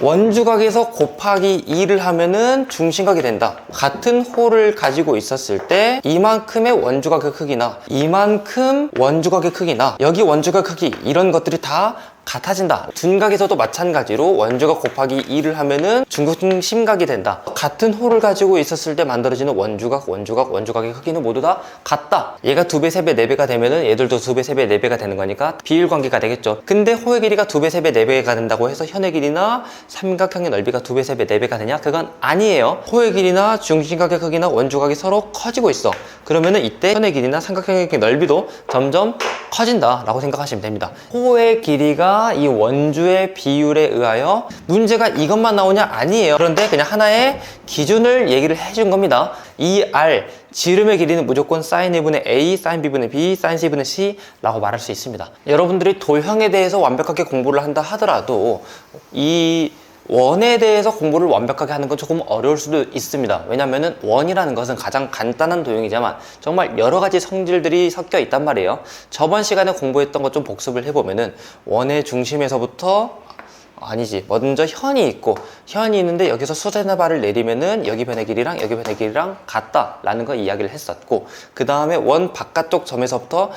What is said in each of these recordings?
원주각에서 곱하기 2를 하면은 중심각이 된다. 같은 홀을 가지고 있었을 때 이만큼의 원주각의 크기나 이만큼 원주각의 크기나 여기 원주각 크기 이런 것들이 다 같아진다. 둔각에서도 마찬가지로 원주각 곱하기 2를 하면은 중심각이 된다. 같은 홀을 가지고 있었을 때 만들어지는 원주각의 크기는 모두 다 같다. 얘가 2배, 3배, 4배가 되면은 얘들도 2배, 3배, 4배가 되는 거니까 비율관계가 되겠죠. 근데 호의 길이가 2배, 3배, 4배가 된다고 해서 현의 길이나 삼각형의 넓이가 2배, 3배, 4배가 되냐? 그건 아니에요. 호의 길이나 중심각의 크기나 원주각이 서로 커지고 있어. 그러면은 이때 현의 길이나 삼각형의 넓이도 점점 커진다 라고 생각하시면 됩니다. 호의 길이가 이 원주의 비율에 의하여 문제가 이것만 나오냐? 아니에요. 그런데 그냥 하나의 기준을 얘기를 해준 겁니다. 이 R, 지름의 길이는 무조건 sin 1분의 A, sin B분의 B, sin C분의 C 라고 말할 수 있습니다. 여러분들이 도형에 대해서 완벽하게 공부를 한다 하더라도 이 원에 대해서 공부를 완벽하게 하는 건 조금 어려울 수도 있습니다. 왜냐면은 원이라는 것은 가장 간단한 도형이지만 정말 여러 가지 성질들이 섞여 있단 말이에요. 저번 시간에 공부했던 것 좀 복습을 해보면은 원의 중심에서부터 먼저 현이 있고 현이 있는데 여기서 수세나 발을 내리면은 여기 변의 길이랑 여기 변의 길이랑 같다 라는 거 이야기를 했었고, 그 다음에 원 바깥쪽 점에서부터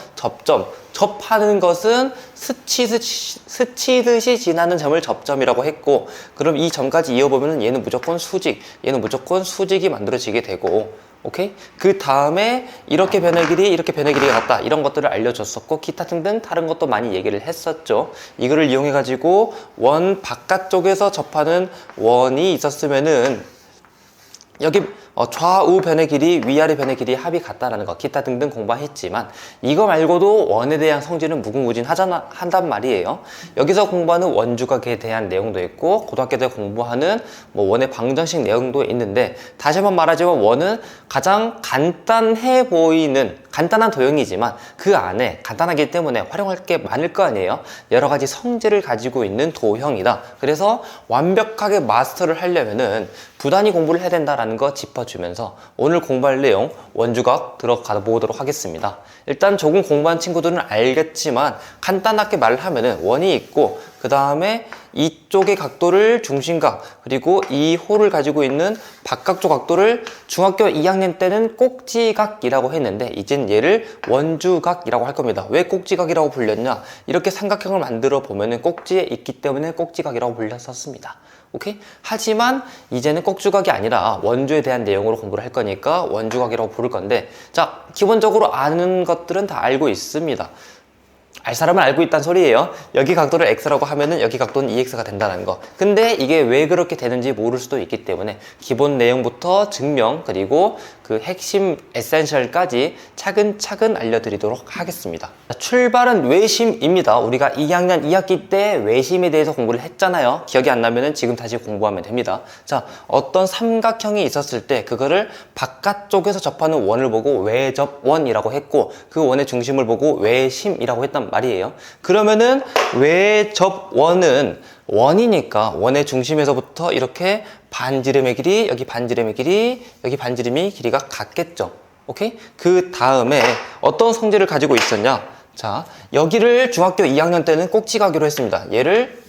접하는 것은 스치듯이 지나는 점을 접점이라고 했고, 그럼 이 점까지 이어보면은 얘는 무조건 수직, 얘는 무조건 수직이 만들어지게 되고, 오케이? 그 다음에 이렇게 변의 길이, 이렇게 변의 길이가 같다 이런 것들을 알려줬었고, 기타 등등 다른 것도 많이 얘기를 했었죠. 이거를 이용해 가지고 원 바깥쪽에서 접하는 원이 있었으면은 여기 좌우 변의 길이, 위아래 변의 길이 합이 같다라는 거, 기타 등등 공부했지만 이거 말고도 원에 대한 성질은 무궁무진한단 말이에요. 여기서 공부하는 원주각에 대한 내용도 있고 고등학교 때 공부하는 원의 방정식 내용도 있는데, 다시 한번 말하자면 원은 가장 간단해 보이는 간단한 도형이지만 그 안에 간단하기 때문에 활용할 게 많을 거 아니에요. 여러 가지 성질을 가지고 있는 도형이다. 그래서 완벽하게 마스터를 하려면은 부단히 공부를 해야 된다라는 거 짚어주면서 오늘 공부할 내용 원주각 들어가 보도록 하겠습니다. 일단 조금 공부한 친구들은 알겠지만 간단하게 말을 하면은 원이 있고 그 다음에 이쪽의 각도를 중심각, 그리고 이 홀을 가지고 있는 바깥쪽 각도를 중학교 2학년 때는 꼭지각이라고 했는데 이젠 얘를 원주각이라고 할 겁니다. 왜 꼭지각이라고 불렸냐? 이렇게 삼각형을 만들어 보면은 꼭지에 있기 때문에 꼭지각이라고 불렸었습니다. 오케이? 하지만 이제는 꼭지각이 아니라 원주에 대한 내용으로 공부를 할 거니까 원주각이라고 부를 건데, 자, 기본적으로 아는 것들은 다 알고 있습니다. 알 사람은 알고 있다는 소리예요. 여기 각도를 x라고 하면은 여기 각도는 2x가 된다는 거. 근데 이게 왜 그렇게 되는지 모를 수도 있기 때문에 기본 내용부터 증명, 그리고 그 핵심 에센셜까지 차근차근 알려드리도록 하겠습니다. 출발은 외심입니다. 우리가 2학년 2학기 때 외심에 대해서 공부를 했잖아요. 기억이 안 나면은 지금 다시 공부하면 됩니다. 자, 어떤 삼각형이 있었을 때 그거를 바깥쪽에서 접하는 원을 보고 외접원이라고 했고, 그 원의 중심을 보고 외심이라고 했단 말이에요. 그러면은 외접원은 원이니까 원의 중심에서부터 이렇게 반지름의 길이, 여기 반지름의 길이, 여기 반지름의 길이가 같겠죠. 오케이? 그 다음에 어떤 성질을 가지고 있었냐? 자, 여기를 중학교 2학년 때는 꼭지각으로 했습니다. 얘를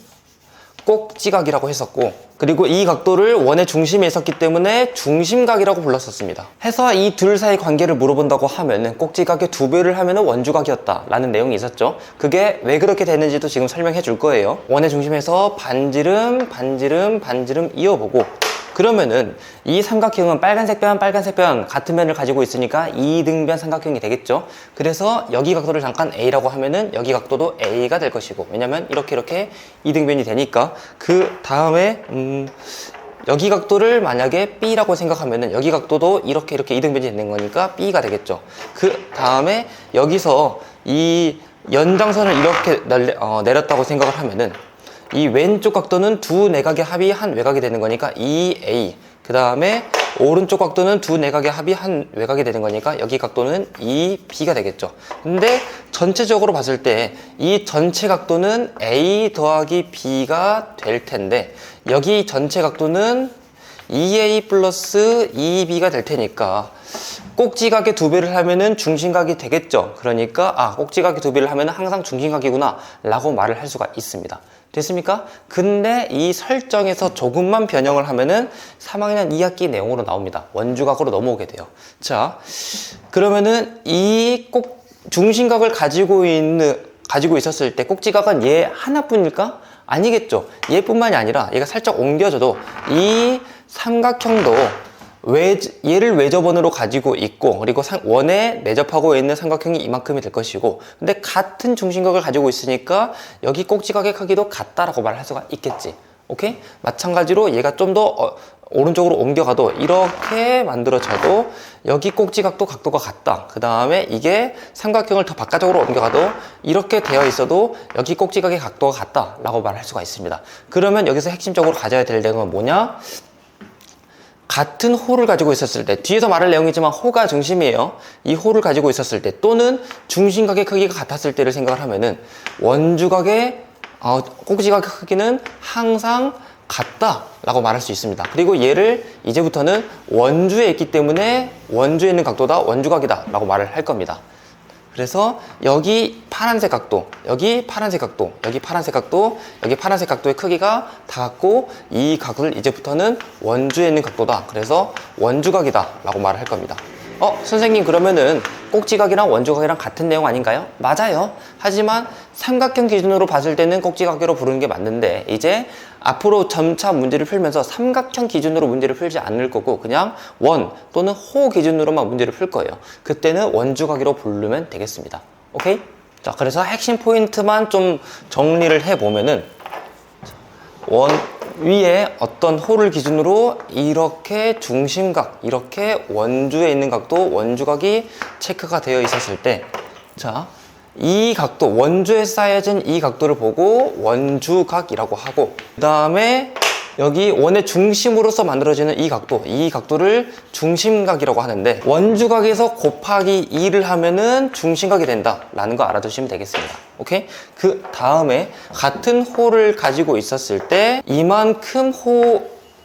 꼭지각이라고 했었고, 그리고 이 각도를 원의 중심에 있었기 때문에 중심각이라고 불렀었습니다. 해서 이 둘 사이 관계를 물어본다고 하면은 꼭지각의 2배를 하면은 원주각이었다 라는 내용이 있었죠. 그게 왜 그렇게 되는지도 지금 설명해 줄 거예요. 원의 중심에서 반지름 이어보고, 그러면은 이 삼각형은 빨간색 변 같은 면을 가지고 있으니까 이등변 삼각형이 되겠죠. 그래서 여기 각도를 잠깐 A라고 하면은 여기 각도도 A가 될 것이고, 왜냐면 이렇게 이등변이 되니까. 그 다음에 여기 각도를 만약에 B라고 생각하면은 여기 각도도 이렇게 이등변이 되는 거니까 B가 되겠죠. 그 다음에 여기서 이 연장선을 이렇게 내렸다고 생각을 하면은 이 왼쪽 각도는 두 내각의 합이 한 외곽이 되는 거니까 2A, 그 다음에 오른쪽 각도는 두 내각의 합이 한 외곽이 되는 거니까 여기 각도는 2B가 되겠죠. 근데 전체적으로 봤을 때 이 전체 각도는 A 더하기 B가 될 텐데 여기 전체 각도는 2A 플러스 2B가 될 테니까 꼭지각의 2배를 하면은 중심각이 되겠죠. 그러니까 꼭지각의 2배를 하면은 항상 중심각이구나 라고 말을 할 수가 있습니다. 됐습니까? 근데 이 설정에서 조금만 변형을 하면은 3학년 2학기 내용으로 나옵니다. 원주각으로 넘어오게 돼요. 자, 그러면은 이 꼭 중심각을 가지고 있었을 때 꼭지각은 얘 하나뿐일까? 아니겠죠. 얘뿐만이 아니라 얘가 살짝 옮겨져도 이 삼각형도 얘를 외접원으로 가지고 있고, 그리고 원에 내접하고 있는 삼각형이 이만큼이 될 것이고, 근데 같은 중심각을 가지고 있으니까 여기 꼭지각의 크기도 같다라고 말할 수가 있겠지. 오케이? 마찬가지로 얘가 좀 더 오른쪽으로 옮겨가도 이렇게 만들어져도 여기 꼭지각도 각도가 같다. 그 다음에 이게 삼각형을 더 바깥쪽으로 옮겨가도 이렇게 되어 있어도 여기 꼭지각의 각도가 같다 라고 말할 수가 있습니다. 그러면 여기서 핵심적으로 가져야 될 내용은 뭐냐? 같은 호를 가지고 있었을 때, 뒤에서 말할 내용이지만 호가 중심이에요. 이 호를 가지고 있었을 때, 또는 중심각의 크기가 같았을 때를 생각을 하면은 원주각의 꼭지각의 크기는 항상 같다 라고 말할 수 있습니다. 그리고 얘를 이제부터는 원주에 있기 때문에 원주에 있는 각도다, 원주각이다 라고 말을 할 겁니다. 그래서 여기 파란색 각도, 여기 파란색 각도, 여기 파란색 각도, 여기 파란색 각도의 크기가 다 같고 이 각을 이제부터는 원주에 있는 각도다. 그래서 원주각이다 라고 말을 할 겁니다. 선생님 그러면은 꼭지각이랑 원주각이랑 같은 내용 아닌가요? 맞아요. 하지만 삼각형 기준으로 봤을 때는 꼭지각으로 부르는 게 맞는데, 이제 앞으로 점차 문제를 풀면서 삼각형 기준으로 문제를 풀지 않을 거고 그냥 원 또는 호 기준으로만 문제를 풀 거예요. 그때는 원주각으로 부르면 되겠습니다. 오케이? 자, 그래서 핵심 포인트만 좀 정리를 해보면은, 위에 어떤 호를 기준으로 이렇게 중심각, 이렇게 원주에 있는 각도, 원주각이 체크가 되어 있었을 때, 자, 이 각도, 원주에 쌓여진 이 각도를 보고 원주각이라고 하고, 그 다음에 여기 원의 중심으로서 만들어지는 이 각도를 중심각이라고 하는데, 원주각에서 곱하기 2를 하면은 중심각이 된다 라는 거 알아두시면 되겠습니다. 오케이? 그 다음에 같은 호를 가지고 있었을 때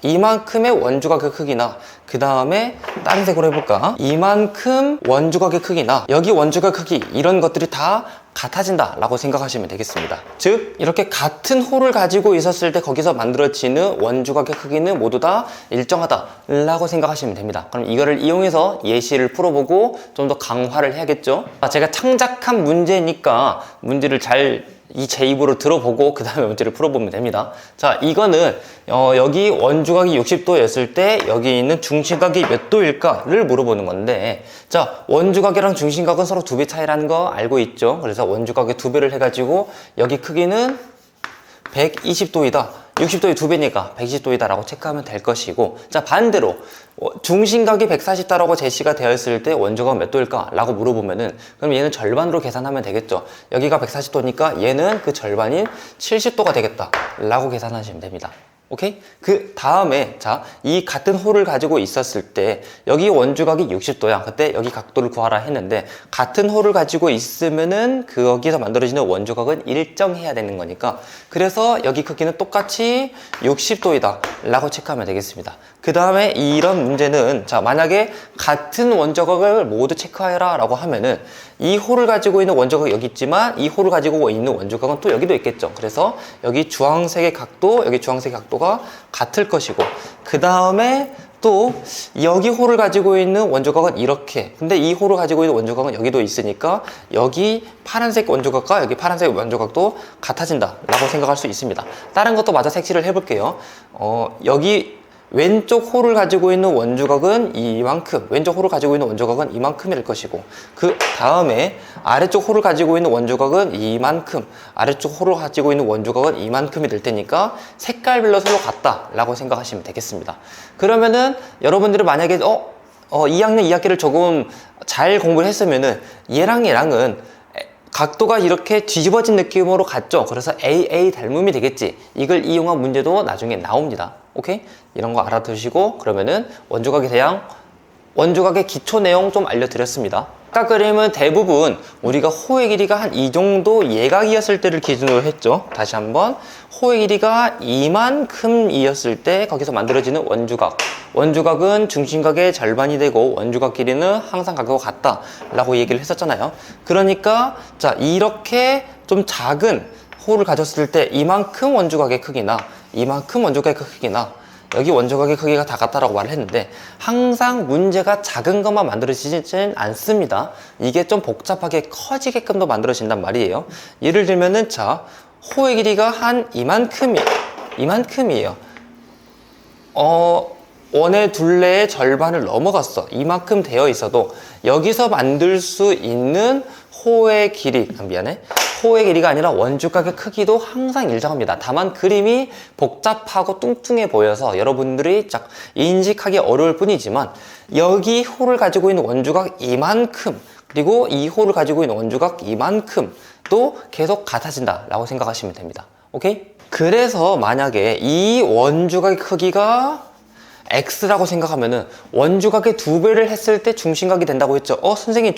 이만큼의 원주각의 크기나, 그 다음에 다른 색으로 해볼까? 이만큼 원주각의 크기나 여기 원주각 크기, 이런 것들이 다 같아진다 라고 생각하시면 되겠습니다. 즉 이렇게 같은 호를 가지고 있었을 때 거기서 만들어지는 원주각의 크기는 모두 다 일정하다 라고 생각하시면 됩니다. 그럼 이거를 이용해서 예시를 풀어보고 좀 더 강화를 해야겠죠. 제가 창작한 문제니까 문제를 제 입으로 들어보고 그 다음에 문제를 풀어보면 됩니다. 자, 이거는 여기 원주각이 60도였을 때 여기 있는 중심각이 몇 도일까를 물어보는 건데, 자, 원주각이랑 중심각은 서로 2배 차이라는 거 알고 있죠? 그래서 원주각의 2배를 해가지고 여기 크기는 120도이다. 60도의 2배니까 120도이다 라고 체크하면 될 것이고, 자, 반대로 중심각이 140도라고 제시가 되어 있을 때 원주각은 몇 도일까? 라고 물어보면은, 그럼 얘는 절반으로 계산하면 되겠죠. 여기가 140도니까 얘는 그 절반인 70도가 되겠다 라고 계산하시면 됩니다. 오케이? 그 다음에, 자, 이 같은 호를 가지고 있었을 때 여기 원주각이 60도야. 그때 여기 각도를 구하라 했는데, 같은 호를 가지고 있으면은 거기서 만들어지는 원주각은 일정해야 되는 거니까, 그래서 여기 크기는 똑같이 60도이다 라고 체크하면 되겠습니다. 그 다음에 이런 문제는, 자, 만약에 같은 원주각을 모두 체크하라 라고 하면은 이 호를 가지고 있는 원주각이 여기 있지만 이 호를 가지고 있는 원주각은 또 여기도 있겠죠. 그래서 여기 주황색의 각도, 여기 주황색의 각도가 같을 것이고, 그 다음에 또 여기 호를 가지고 있는 원주각은 이렇게, 근데 이 호를 가지고 있는 원주각은 여기도 있으니까 여기 파란색 원주각과 여기 파란색 원주각도 같아진다 라고 생각할 수 있습니다. 다른 것도 마저 색칠을 해볼게요. 여기 왼쪽 호를 가지고 있는 원주각은 이만큼, 왼쪽 호를 가지고 있는 원주각은 이만큼일 것이고, 그 다음에 아래쪽 호를 가지고 있는 원주각은 이만큼, 아래쪽 호를 가지고 있는 원주각은 이만큼이 될 테니까 색깔별로 서로 같다 라고 생각하시면 되겠습니다. 그러면은 여러분들이 만약에 2학년 2학기를 조금 잘 공부를 했으면은 얘랑은 각도가 이렇게 뒤집어진 느낌으로 같죠. 그래서 AA 닮음이 되겠지. 이걸 이용한 문제도 나중에 나옵니다. 오케이? 이런 거 알아두시고, 그러면은 원주각에 대한 원주각의 기초 내용 좀 알려드렸습니다. 아까 그림은 대부분 우리가 호의 길이가 한 이 정도 예각이었을 때를 기준으로 했죠. 다시 한번, 호의 길이가 이만큼이었을 때 거기서 만들어지는 원주각, 원주각은 중심각의 절반이 되고 원주각 길이는 항상 각도가 같다 라고 얘기를 했었잖아요. 그러니까 자, 이렇게 좀 작은 호를 가졌을 때 이만큼 원주각의 크기나 이만큼 원주각의 크기나 여기 원주각의 크기가 다 같다라고 말을 했는데 항상 문제가 작은 것만 만들어지지는 않습니다. 이게 좀 복잡하게 커지게끔도 만들어진단 말이에요. 예를 들면은 자, 호의 길이가 한 이만큼이에요. 원의 둘레의 절반을 넘어갔어. 이만큼 되어 있어도 여기서 만들 수 있는 호의 길이, 호의 길이가 아니라 원주각의 크기도 항상 일정합니다. 다만 그림이 복잡하고 뚱뚱해 보여서 여러분들이 딱 인식하기 어려울 뿐이지만 여기 호를 가지고 있는 원주각 이만큼 그리고 이 호를 가지고 있는 원주각 이만큼도 계속 같아진다 라고 생각하시면 됩니다. 오케이? 그래서 만약에 이 원주각의 크기가 X라고 생각하면은 원주각의 2배를 했을 때 중심각이 된다고 했죠. 선생님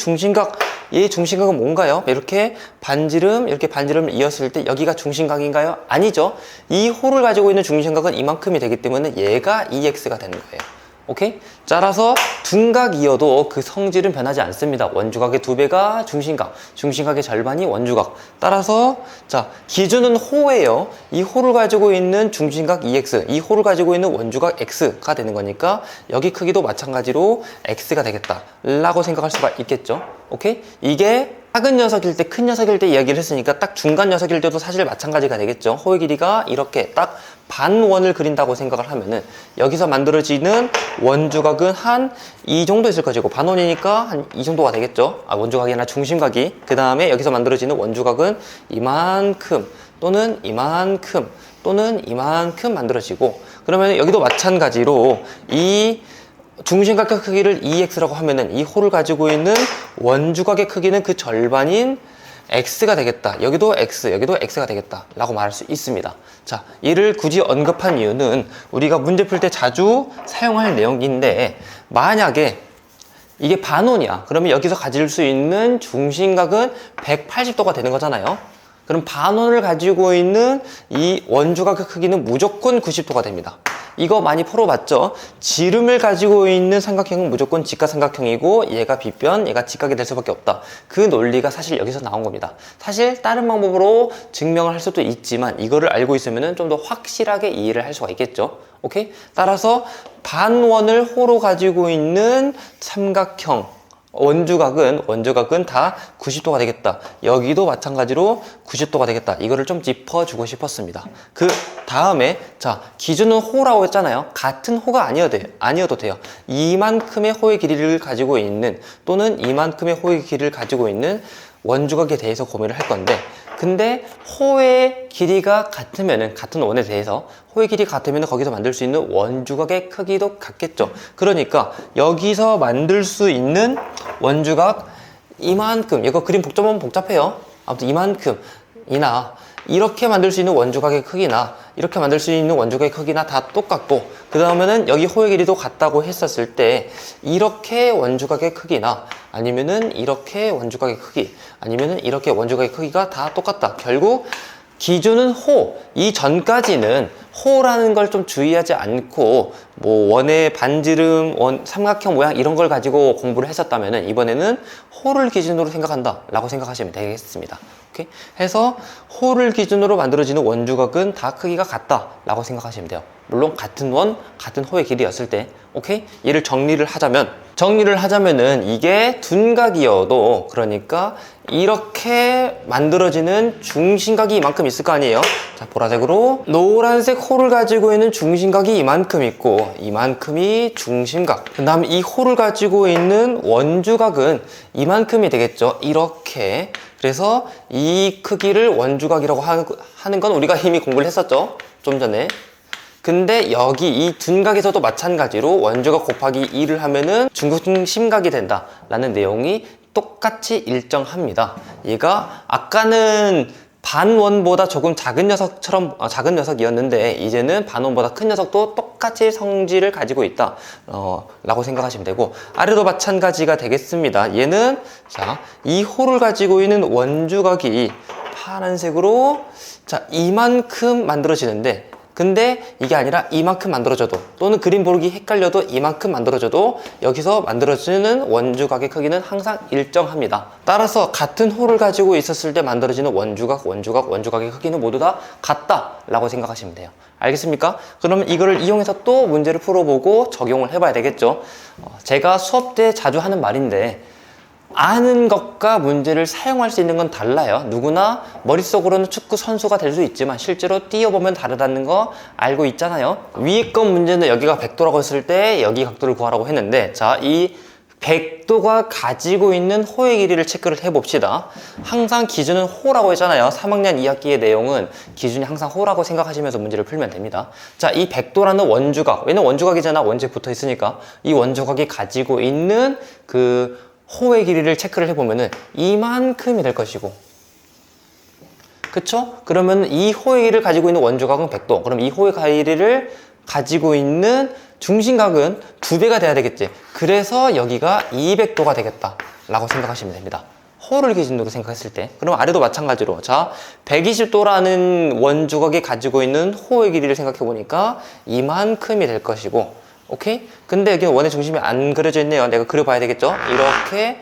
얘 중심각은 뭔가요? 이렇게 반지름을 이었을 때 여기가 중심각인가요? 아니죠. 이 호를 가지고 있는 중심각은 이만큼이 되기 때문에 얘가 2X가 되는 거예요. 오케이? 따라서 둔각이어도 그 성질은 변하지 않습니다. 원주각의 2배가 중심각, 중심각의 절반이 원주각. 따라서 자, 기준은 호예요. 이 호를 가지고 있는 중심각 2x, 이 호를 가지고 있는 원주각 x가 되는 거니까 여기 크기도 마찬가지로 x가 되겠다 라고 생각할 수가 있겠죠. 오케이? 이게 작은 녀석일 때, 큰 녀석일 때 이야기를 했으니까 딱 중간 녀석일 때도 사실 마찬가지가 되겠죠. 호의 길이가 이렇게 딱 반원을 그린다고 생각을 하면은 여기서 만들어지는 원주각은 한 이 정도 있을 것이고 반원이니까 한 이 정도가 되겠죠. 원주각이 아니라 중심각이. 그 다음에 여기서 만들어지는 원주각은 이만큼 또는 이만큼 또는 이만큼 만들어지고 그러면 여기도 마찬가지로 이 중심각의 크기를 2x라고 하면은 이 호를 가지고 있는 원주각의 크기는 그 절반인 x가 되겠다. 여기도 x가 되겠다 라고 말할 수 있습니다. 자, 이를 굳이 언급한 이유는 우리가 문제 풀 때 자주 사용할 내용인데 만약에 이게 반원이야. 그러면 여기서 가질 수 있는 중심각은 180도가 되는 거잖아요. 그럼 반원을 가지고 있는 이 원주각의 크기는 무조건 90도가 됩니다. 이거 많이 풀어봤죠? 지름을 가지고 있는 삼각형은 무조건 직각삼각형이고 얘가 빗변, 얘가 직각이 될 수밖에 없다. 그 논리가 사실 여기서 나온 겁니다. 사실 다른 방법으로 증명을 할 수도 있지만 이거를 알고 있으면 좀 더 확실하게 이해를 할 수가 있겠죠. 오케이? 따라서 반원을 호로 가지고 있는 삼각형 원주각은 다 90도가 되겠다. 여기도 마찬가지로 90도가 되겠다. 이거를 좀 짚어주고 싶었습니다. 그 다음에 자, 기준은 호라고 했잖아요. 같은 호가 아니어도 돼요. 이만큼의 호의 길이를 가지고 있는 또는 이만큼의 호의 길이를 가지고 있는 원주각에 대해서 고민을 할 건데 근데 호의 길이가 같으면은 같은 원에 대해서 호의 길이가 같으면 거기서 만들 수 있는 원주각의 크기도 같겠죠. 그러니까 여기서 만들 수 있는 원주각 이만큼 이거 그림 복잡하면 복잡해요. 아무튼 이만큼이나 이렇게 만들 수 있는 원주각의 크기나 이렇게 만들 수 있는 원주각의 크기나 다 똑같고 그 다음에는 여기 호의 길이도 같다고 했었을 때 이렇게 원주각의 크기나 아니면은 이렇게 원주각의 크기 아니면은 이렇게 원주각의 크기가 다 똑같다. 결국 기준은 호. 이 전까지는 호라는 걸 좀 주의하지 않고 뭐 원의 반지름, 삼각형 모양 이런 걸 가지고 공부를 했었다면은 이번에는 호를 기준으로 생각한다 라고 생각하시면 되겠습니다. 오케이? 해서 호를 기준으로 만들어지는 원주각은 다 크기가 같다 라고 생각하시면 돼요. 물론 같은 원, 같은 호의 길이였을 때. 오케이? 얘를 정리를 하자면은 이게 둔각이어도 그러니까 이렇게 만들어지는 중심각이 이만큼 있을 거 아니에요. 자, 보라색으로 노란색 호를 가지고 있는 중심각이 이만큼 있고 이만큼이 중심각. 그 다음 이 호를 가지고 있는 원주각은 이만큼이 되겠죠. 이렇게. 그래서 이 크기를 원주각이라고 하는 건 우리가 이미 공부를 했었죠. 좀 전에. 근데 여기 이 둔각에서도 마찬가지로 원주각 곱하기 2를 하면은 중심각이 된다 라는 내용이 똑같이 일정합니다. 얘가 아까는 반원보다 조금 작은 녀석이었는데 이제는 반원보다 큰 녀석도 똑같이 성질을 가지고 있다 라고 생각하시면 되고 아래도 마찬가지가 되겠습니다. 얘는 자, 이 호를 가지고 있는 원주각이 파란색으로 자, 이만큼 만들어지는데 근데 이게 아니라 이만큼 만들어져도, 또는 그림 보기 헷갈려도 이만큼 만들어져도 여기서 만들어지는 원주각의 크기는 항상 일정합니다. 따라서 같은 홀을 가지고 있었을 때 만들어지는 원주각의 크기는 모두 다 같다라고 생각하시면 돼요. 알겠습니까? 그러면 이거를 이용해서 또 문제를 풀어보고 적용을 해봐야 되겠죠. 제가 수업 때 자주 하는 말인데, 아는 것과 문제를 사용할 수 있는 건 달라요. 누구나 머릿속으로는 축구 선수가 될 수 있지만 실제로 뛰어보면 다르다는 거 알고 있잖아요. 위에 건 문제는 여기가 100도라고 했을 때 여기 각도를 구하라고 했는데, 자, 이 100도가 가지고 있는 호의 길이를 체크를 해봅시다. 항상 기준은 호라고 했잖아요. 3학년 2학기의 내용은 기준이 항상 호라고 생각하시면서 문제를 풀면 됩니다. 자, 이 100도라는 원주각, 왜냐면 원주각이잖아. 원주에 붙어 있으니까. 이 원주각이 가지고 있는 그 호의 길이를 체크를 해보면은 이만큼이 될 것이고, 그쵸? 그러면 이 호의 길이를 가지고 있는 원주각은 100도. 그럼 이 호의 길이를 가지고 있는 중심각은 2배가 돼야 되겠지. 그래서 여기가 200도가 되겠다 라고 생각하시면 됩니다. 호를 기준으로 생각했을 때. 그럼 아래도 마찬가지로, 자, 120도라는 원주각이 가지고 있는 호의 길이를 생각해 보니까 이만큼이 될 것이고, 오케이? 근데 여기 원의 중심이 안 그려져 있네요. 내가 그려봐야 되겠죠? 이렇게,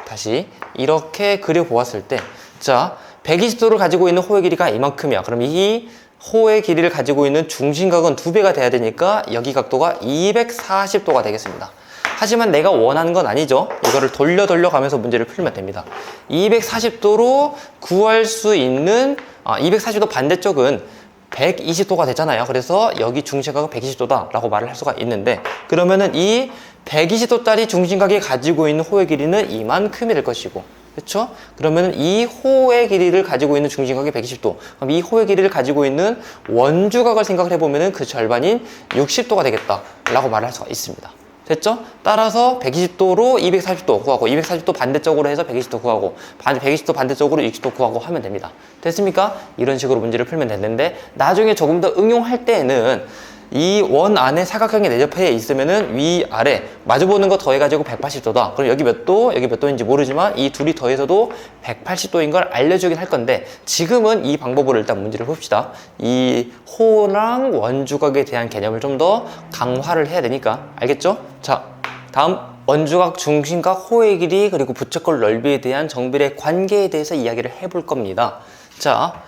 다시 이렇게 그려보았을 때, 자, 120도를 가지고 있는 호의 길이가 이만큼이야. 그럼 이 호의 길이를 가지고 있는 중심각은 2배가 돼야 되니까 여기 각도가 240도가 되겠습니다. 하지만 내가 원하는 건 아니죠. 이거를 돌려 가면서 문제를 풀면 됩니다. 240도로 구할 수 있는, 240도 반대쪽은 120도가 되잖아요. 그래서 여기 중심각은 120도다 라고 말을 할 수가 있는데, 그러면은 이 120도짜리 중심각이 가지고 있는 호의 길이는 이만큼이 될 것이고, 그렇죠? 그러면은 이 호의 길이를 가지고 있는 중심각이 120도, 그럼 이 호의 길이를 가지고 있는 원주각을 생각을 해보면은 그 절반인 60도가 되겠다 라고 말을 할 수가 있습니다. 됐죠? 따라서 120도로 240도 구하고, 240도 반대쪽으로 해서 120도 구하고, 120도 반대쪽으로 60도 구하고 하면 됩니다. 됐습니까? 이런 식으로 문제를 풀면 됐는데, 나중에 조금 더 응용할 때에는 이 원 안에 사각형이 내접해 있으면은 위아래 마주보는 거 더해가지고 180도다. 그럼 여기 몇 도, 여기 몇 도인지 모르지만 이 둘이 더해서도 180도인 걸 알려주긴 할 건데, 지금은 이 방법으로 일단 문제를 봅시다. 이 호랑 원주각에 대한 개념을 좀 더 강화를 해야 되니까. 알겠죠? 자, 다음 원주각, 중심각, 호의 길이, 그리고 부채꼴 넓이에 대한 정비례 관계에 대해서 이야기를 해볼 겁니다. 자,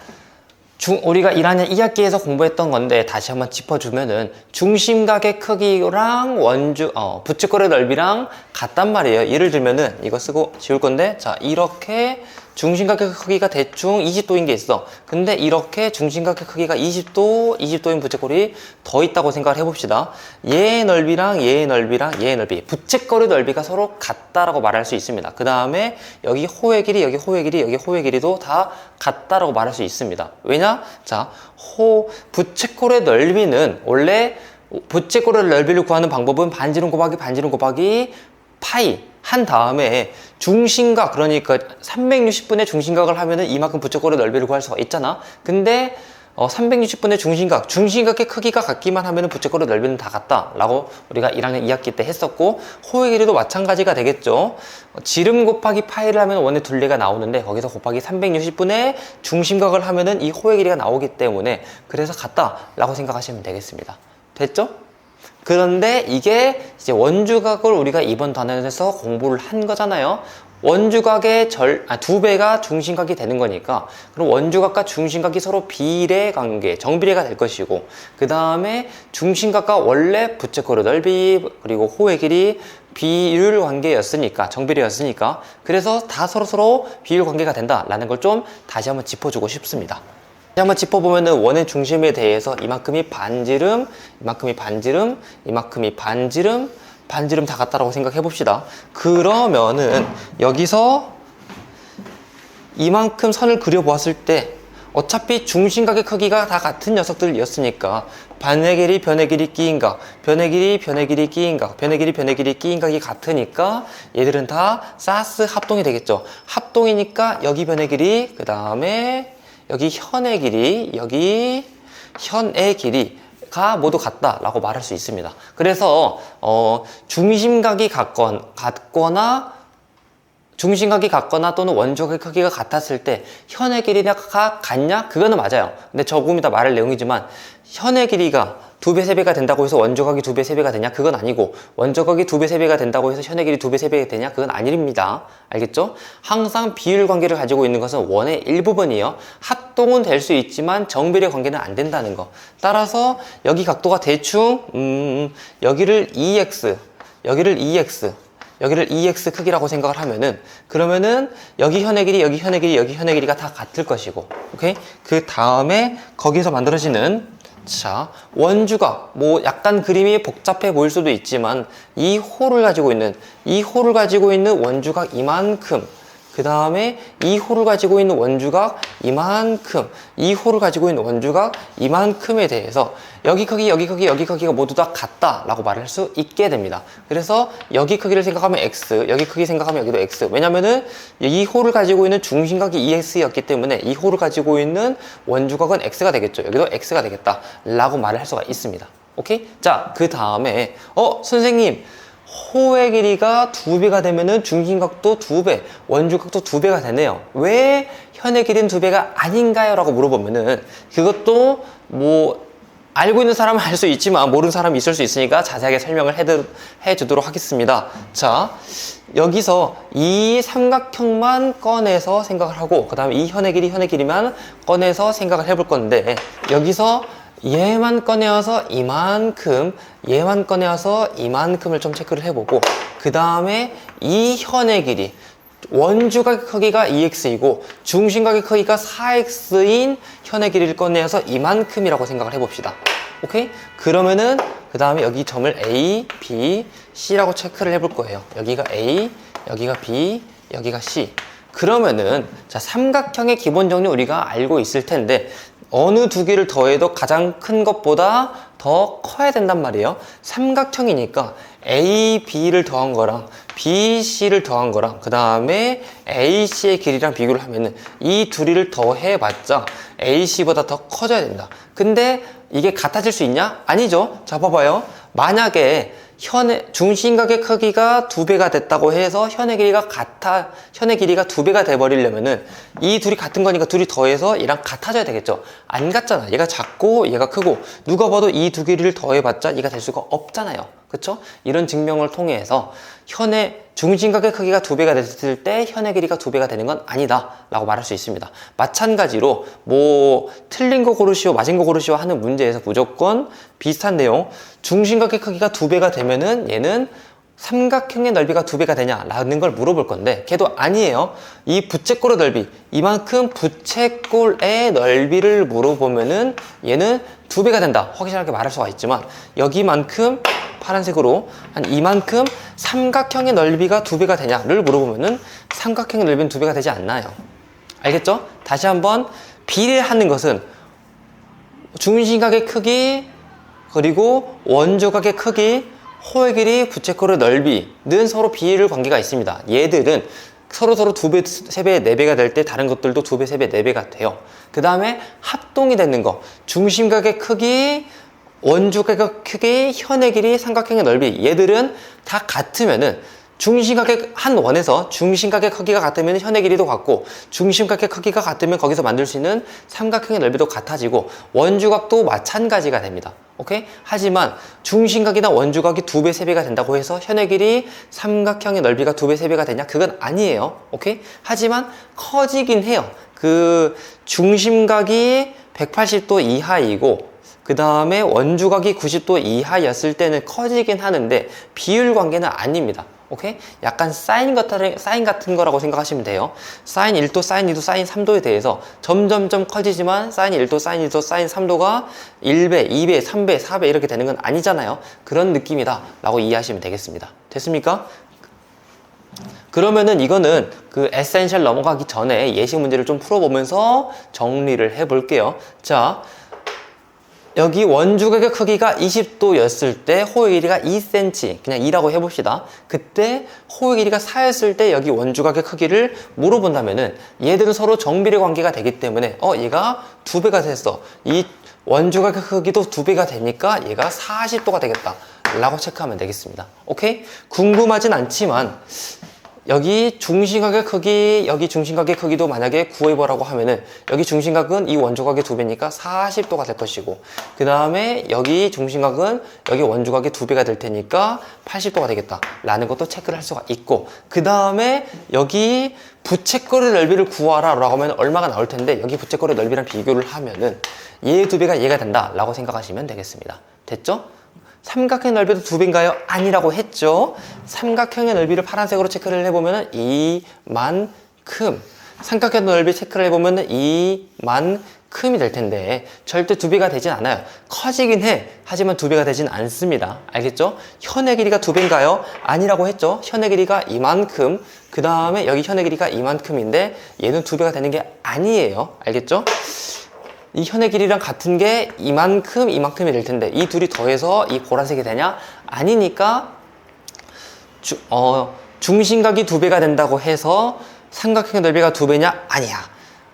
우리가 1학년 2학기에서 공부했던 건데 다시 한번 짚어주면은, 중심각의 크기랑 부채꼴의 넓이랑 같단 말이에요. 예를 들면은 이거 쓰고 지울 건데, 자, 이렇게 중심각의 크기가 대충 20도인 게 있어. 근데 이렇게 중심각의 크기가 20도인 부채꼴이 더 있다고 생각을 해봅시다. 얘의 넓이랑 얘의 넓이랑 얘의 넓이, 부채꼴의 넓이가 서로 같다라고 말할 수 있습니다. 그 다음에 여기 호의 길이, 여기 호의 길이, 여기 호의 길이도 다 같다라고 말할 수 있습니다. 왜냐? 자, 부채꼴의 넓이는 원래, 부채꼴의 넓이를 구하는 방법은 반지름 곱하기 파이 한 다음에 중심각, 그러니까 360분의 중심각을 하면은 이만큼 부채꼴의 넓이를 구할 수가 있잖아. 근데 360분의 중심각의 크기가 같기만 하면은 부채꼴의 넓이는 다 같다 라고 우리가 1학년 2학기 때 했었고, 호의 길이도 마찬가지가 되겠죠. 지름 곱하기 파이를 하면 원의 둘레가 나오는데, 거기서 곱하기 360분의 중심각을 하면은 이 호의 길이가 나오기 때문에, 그래서 같다 라고 생각하시면 되겠습니다. 됐죠? 그런데 이게 이제 원주각을 우리가 이번 단원에서 공부를 한 거잖아요. 원주각의 2배가 중심각이 되는 거니까, 그럼 원주각과 중심각이 서로 비례 관계, 정비례가 될 것이고, 그 다음에 중심각과 원래 부채꼴의 넓이, 그리고 호의 길이 비율 관계였으니까, 정비례였으니까, 그래서 다 서로 비율 관계가 된다라는 걸 좀 다시 한번 짚어주고 싶습니다. 한번 짚어보면은 원의 중심에 대해서 이만큼이 반지름, 이만큼이 반지름, 이만큼이 반지름, 반지름 다 같다라고 생각해 봅시다. 그러면은 여기서 이만큼 선을 그려 보았을 때 어차피 중심각의 크기가 다 같은 녀석들이었으니까, 반의 길이, 변의 길이, 끼인각, 변의 길이, 변의 길이, 끼인각, 변의 길이, 변의 길이, 끼인각이 같으니까 얘들은 다 사스 합동이 되겠죠. 합동이니까 여기 변의 길이, 그 다음에 여기 현의 길이, 여기 현의 길이가 모두 같다라고 말할 수 있습니다. 그래서 중심각이 같거나 중심각이 같거나 또는 원주각의 크기가 같았을 때 현의 길이가 같냐? 그거는 맞아요. 근데 조금 이따 말할 내용이지만 현의 길이가 2배, 3배가 된다고 해서 원주각이 2배, 3배가 되냐? 그건 아니고 원주각이 2배, 3배가 된다고 해서 현의 길이 2배, 3배가 되냐? 그건 아닙니다. 알겠죠? 항상 비율 관계를 가지고 있는 것은 원의 일부분이에요. 합동은 될 수 있지만 정비례 관계는 안 된다는 거. 따라서 여기 각도가 대충 여기를 2x, 여기를 2x, 여기를 2x 크기라고 생각을 하면은 그러면은 여기 현의 길이, 여기 현의 길이, 여기 현의 길이가 다 같을 것이고, 오케이? 그 다음에 거기서 만들어지는 자, 원주각, 뭐 약간 그림이 복잡해 보일 수도 있지만 이 홀을 가지고 있는 원주각 이만큼, 그 다음에 이 홀을 가지고 있는 원주각 이만큼, 이 홀을 가지고 있는 원주각 이만큼에 대해서 여기 크기, 여기 크기, 여기 크기가 모두 다 같다 라고 말할 수 있게 됩니다. 그래서 여기 크기를 생각하면 x, 여기 크기 생각하면 여기도 x. 왜냐면은 이 홀을 가지고 있는 중심각이 2x였기 때문에 이 홀을 가지고 있는 원주각은 x가 되겠죠. 여기도 x가 되겠다 라고 말을 할 수가 있습니다. 오케이? 자, 그 다음에 선생님, 호의 길이가 2배가 되면은 중심각도 2배, 원주각도 2배가 되네요. 왜 현의 길이는 2배가 아닌가요? 라고 물어보면은 그것도 뭐 알고 있는 사람은 알 수 있지만 모르는 사람이 있을 수 있으니까 자세하게 설명을 해주도록 하겠습니다. 자, 여기서 이 삼각형만 꺼내서 생각을 하고 그 다음에 이 현의 길이만 꺼내서 생각을 해볼 건데 여기서 얘만 꺼내어서 이만큼, 얘만 꺼내어서 이만큼을 좀 체크를 해보고 그 다음에 이 현의 길이 원주각의 크기가 2x이고 중심각의 크기가 4x인 현의 길이를 꺼내어서 이만큼이라고 생각을 해봅시다. 오케이? 그러면은 그 다음에 여기 점을 A, B, C라고 체크를 해볼 거예요. 여기가 A, 여기가 B, 여기가 C. 그러면은 자, 삼각형의 기본 정리 우리가 알고 있을 텐데 어느 두 개를 더해도 가장 큰 것보다 더 커야 된단 말이에요. 삼각형이니까 A, B를 더한 거랑 B, C를 더한 거랑 그 다음에 A, C의 길이랑 비교를 하면은 이 둘이를 더해봤자 A, C보다 더 커져야 된다. 근데 이게 같아질 수 있냐? 아니죠. 자, 봐봐요. 만약에 중심각의 크기가 2배가 됐다고 해서 현의 길이가 2배가 돼버리려면은 이 둘이 같은 거니까 둘이 더해서 얘랑 같아져야 되겠죠. 안 같잖아. 얘가 작고 얘가 크고 누가 봐도 이 두 길이를 더해봤자 얘가 될 수가 없잖아요. 그쵸? 이런 증명을 통해서 중심각의 크기가 2배가 됐을 때 현의 길이가 2배가 되는 건 아니다 라고 말할 수 있습니다. 마찬가지로 뭐 틀린 거 고르시오 맞은 거 고르시오 하는 문제에서 무조건 비슷한 내용, 중심각의 크기가 2배가 되면은 얘는 삼각형의 넓이가 2배가 되냐 라는 걸 물어볼 건데 걔도 아니에요. 이 부채꼴의 넓이, 이만큼 부채꼴의 넓이를 물어보면은 얘는 2배가 된다 확실하게 말할 수가 있지만 여기만큼 파란색으로 한 이만큼 삼각형의 넓이가 2배가 되냐를 물어보면은 삼각형의 넓이는 2배가 되지 않나요? 알겠죠? 다시 한번 비례하는 것은 중심각의 크기 그리고 원주각의 크기, 호의 길이, 부채꼴의 넓이는 서로 비율 관계가 있습니다. 얘들은 서로 2배, 3배, 4배가 될 때 다른 것들도 2배, 3배, 4배가 돼요. 그 다음에 합동이 되는 거, 중심각의 크기, 원주각의 크기, 현의 길이, 삼각형의 넓이 얘들은 다 같으면은 중심각의 한 원에서 중심각의 크기가 같으면 현의 길이도 같고 중심각의 크기가 같으면 거기서 만들 수 있는 삼각형의 넓이도 같아지고 원주각도 마찬가지가 됩니다. 오케이? 하지만 중심각이나 원주각이 2배, 3배가 된다고 해서 현의 길이, 삼각형의 넓이가 2배, 3배가 되냐? 그건 아니에요. 오케이? 하지만 커지긴 해요. 그 중심각이 180도 이하이고 그 다음에 원주각이 90도 이하였을 때는 커지긴 하는데 비율 관계는 아닙니다. 오케이? 약간 사인 같은 거라고 생각하시면 돼요. 사인 1도, 사인 2도, 사인 3도에 대해서 점점점 커지지만 사인 1도, 사인 2도, 사인 3도가 1배, 2배, 3배, 4배 이렇게 되는 건 아니잖아요. 그런 느낌이다 라고 이해하시면 되겠습니다. 됐습니까? 그러면은 이거는 그 에센셜 넘어가기 전에 예시 문제를 좀 풀어보면서 정리를 해볼게요. 자, 여기 원주각의 크기가 20도였을 때 호의 길이가 2cm, 그냥 2라고 해봅시다. 그때 호의 길이가 4였을 때 여기 원주각의 크기를 물어본다면은 얘들은 서로 정비례 관계가 되기 때문에 얘가 2배가 됐어. 이 원주각의 크기도 2배가 되니까 얘가 40도가 되겠다 라고 체크하면 되겠습니다. 오케이? 궁금하진 않지만 여기 중심각의 크기, 여기 중심각의 크기도 만약에 구해보라고 하면은 여기 중심각은 이 원조각의 2배니까 40도가 될 것이고, 그 다음에 여기 중심각은 여기 원조각의 2배가 될 테니까 80도가 되겠다 라는 것도 체크를 할 수가 있고, 그 다음에 여기 부채꼴의 넓이를 구하라 라고 하면 얼마가 나올 텐데, 여기 부채꼴의 넓이랑 비교를 하면은 얘의 2배가 얘가 된다 라고 생각하시면 되겠습니다. 됐죠? 삼각형 넓이도 2배인가요? 아니라고 했죠. 삼각형의 넓이를 파란색으로 체크를 해보면 이만큼, 삼각형 넓이 체크를 해보면 이만큼이 될 텐데 절대 2배가 되진 않아요. 커지긴 해. 하지만 2배가 되진 않습니다. 알겠죠? 현의 길이가 2배인가요? 아니라고 했죠. 현의 길이가 이만큼, 그 다음에 여기 현의 길이가 이만큼인데 얘는 2배가 되는 게 아니에요. 알겠죠? 이 현의 길이랑 같은 게 이만큼, 이만큼이 될 텐데 이 둘이 더해서 이 보라색이 되냐? 아니니까 중심각이 2배가 된다고 해서 삼각형의 넓이가 2배냐? 아니야.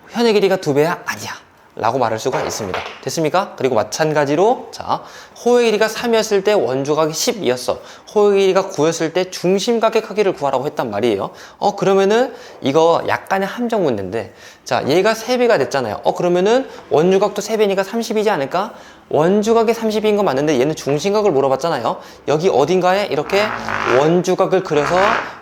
현의 길이가 2배야? 아니야. 라고 말할 수가 있습니다. 됐습니까? 그리고 마찬가지로 자, 호의 길이가 3이었을 때 원조각이 10이었어. 호의 길이가 9였을 때 중심각의 크기를 구하라고 했단 말이에요. 그러면은 이거 약간의 함정 문제인데, 자, 얘가 3배가 됐잖아요. 그러면은 원주각도 3배니까 30이지 않을까? 원주각이 30인 거 맞는데 얘는 중심각을 물어봤잖아요. 여기 어딘가에 이렇게 원주각을 그려서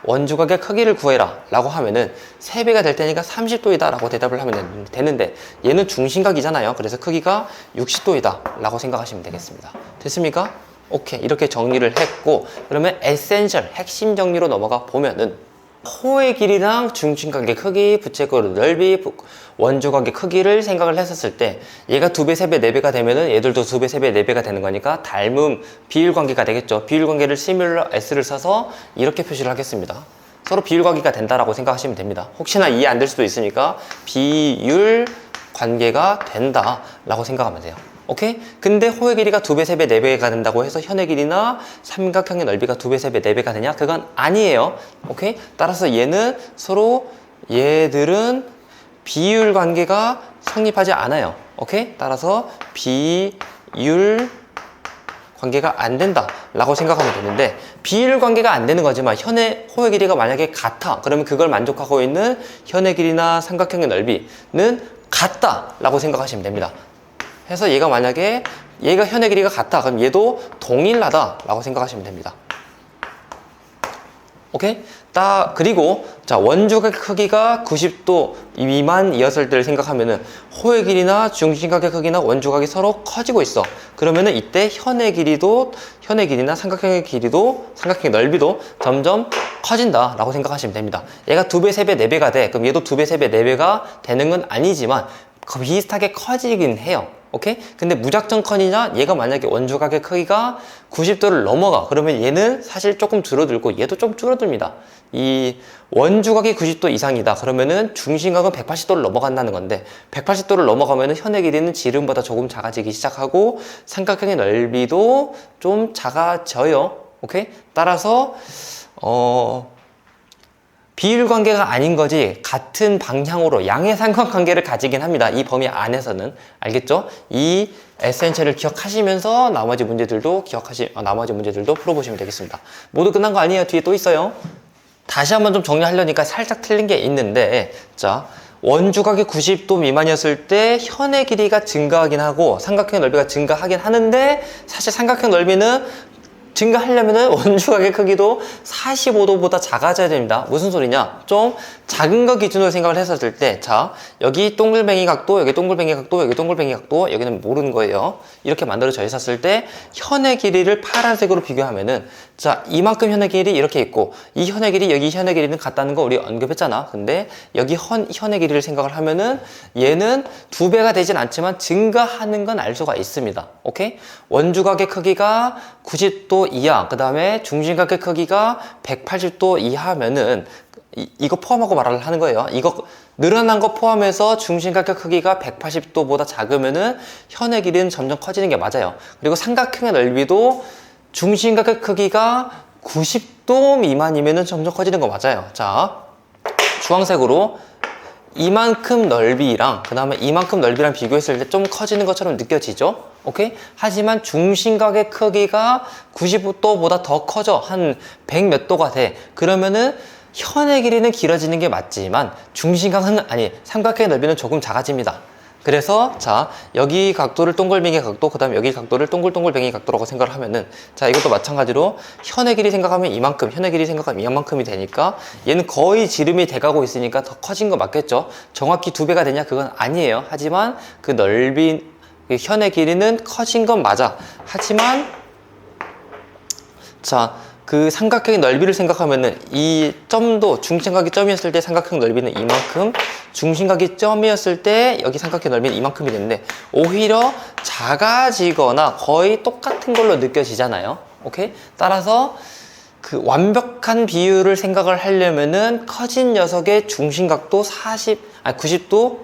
원주각의 크기를 구해라 라고 하면은 3배가 될 테니까 30도이다 라고 대답을 하면 되는데 얘는 중심각이잖아요. 그래서 크기가 60도이다 라고 생각하시면 되겠습니다. 됐습니까? 오케이, 이렇게 정리를 했고, 그러면 에센셜 핵심 정리로 넘어가 보면은 호의 길이랑 중심각의 크기, 부채꼴의 넓이, 원조각의 크기를 생각을 했었을 때 얘가 2배, 3배, 4배가 되면은 얘들도 2배, 3배, 4배가 되는 거니까 닮음, 비율관계가 되겠죠. 비율관계를 시뮬러 S를 써서 이렇게 표시를 하겠습니다. 서로 비율관계가 된다라고 생각하시면 됩니다. 혹시나 이해 안 될 수도 있으니까 비율관계가 된다라고 생각하면 돼요. 오케이? 근데 호의 길이가 2배, 3배, 4배가 된다고 해서 현의 길이나 삼각형의 넓이가 2배, 3배, 4배가 되냐? 그건 아니에요. 오케이? 따라서 얘는 서로 얘들은 비율 관계가 성립하지 않아요. 오케이? 따라서 비율 관계가 안 된다 라고 생각하면 되는데, 비율 관계가 안 되는 거지만 현의 호의 길이가 만약에 같아, 그러면 그걸 만족하고 있는 현의 길이나 삼각형의 넓이는 같다 라고 생각하시면 됩니다. 해서 얘가 만약에 얘가 현의 길이가 같다, 그럼 얘도 동일하다 라고 생각하시면 됩니다. 오케이? 그리고 자, 원주각의 크기가 90도 미만이었을 때를 생각하면은 호의 길이나 중심각의 크기나 원주각이 서로 커지고 있어. 그러면은 이때 현의 길이나 삼각형의 길이도, 삼각형의 넓이도 점점 커진다 라고 생각하시면 됩니다. 얘가 2배, 3배, 4배가 돼. 그럼 얘도 2배, 3배, 4배가 되는 건 아니지만 비슷하게 커지긴 해요. 오케이? 근데 무작정 커지냐? 얘가 만약에 원주각의 크기가 90도를 넘어가. 그러면 얘는 사실 조금 줄어들고 얘도 좀 줄어듭니다. 이 원주각이 90도 이상이다. 그러면은 중심각은 180도를 넘어간다는 건데, 180도를 넘어가면은 현의 길이는 지름보다 조금 작아지기 시작하고 삼각형의 넓이도 좀 작아져요. 오케이? 따라서 비율 관계가 아닌 거지 같은 방향으로 양의 삼각관계를 가지긴 합니다. 이 범위 안에서는. 알겠죠? 이 에센셜을 기억하시면서 나머지 문제들도 풀어보시면 되겠습니다. 모두 끝난 거 아니에요? 뒤에 또 있어요. 다시 한번 좀 정리하려니까 살짝 틀린 게 있는데, 자, 원주각이 90도 미만이었을 때 현의 길이가 증가하긴 하고 삼각형 넓이가 증가하긴 하는데, 사실 삼각형 넓이는 증가하려면은 원주각의 크기도 45도보다 작아져야 됩니다. 무슨 소리냐? 좀 작은 거 기준으로 생각을 했었을 때, 자, 여기 동글뱅이 각도, 여기 동글뱅이 각도, 여기 동글뱅이 각도, 여기는 모르는 거예요. 이렇게 만들어져 있었을 때 현의 길이를 파란색으로 비교하면은, 자, 이만큼 현의 길이 이렇게 있고 이 현의 길이, 여기 현의 길이는 같다는 거 우리 언급했잖아. 근데 여기 현의 길이를 생각을 하면은 얘는 2배가 되진 않지만 증가하는 건 알 수가 있습니다. 오케이? 원주각의 크기가 90도 이하, 그 다음에 중심각의 크기가 180도 이하면은 이거 포함하고 말을 하는 거예요. 이거 늘어난 거 포함해서 중심각의 크기가 180도보다 작으면은 현의 길이는 점점 커지는 게 맞아요. 그리고 삼각형의 넓이도 중심각의 크기가 90도 미만이면은 점점 커지는 거 맞아요. 자, 주황색으로 이만큼 넓이랑 그 다음에 이만큼 넓이랑 비교했을 때 좀 커지는 것처럼 느껴지죠? 오케이? 하지만 중심각의 크기가 90도보다 더 커져. 한 100 몇 도가 돼. 그러면은 현의 길이는 길어지는 게 맞지만 중심각은 삼각형의 넓이는 조금 작아집니다. 그래서 자, 여기 각도를 동글뱅이 각도, 그 다음에 여기 각도를 동글동글뱅이 각도라고 생각을 하면은, 자, 이것도 마찬가지로 현의 길이 생각하면 이만큼, 현의 길이 생각하면 이만큼이 되니까 얘는 거의 지름이 돼가고 있으니까 더 커진 거 맞겠죠? 정확히 2배가 되냐? 그건 아니에요. 하지만 그 넓이, 그 현의 길이는 커진 건 맞아. 하지만 자, 그 삼각형의 넓이를 생각하면은 이 점도 중심각이 점이었을 때 삼각형 넓이는 이만큼, 중심각이 점이었을 때 여기 삼각형 넓이는 이만큼이 되는데 오히려 작아지거나 거의 똑같은 걸로 느껴지잖아요. 오케이? 따라서 그 완벽한 비율을 생각을 하려면은 커진 녀석의 중심각도 90도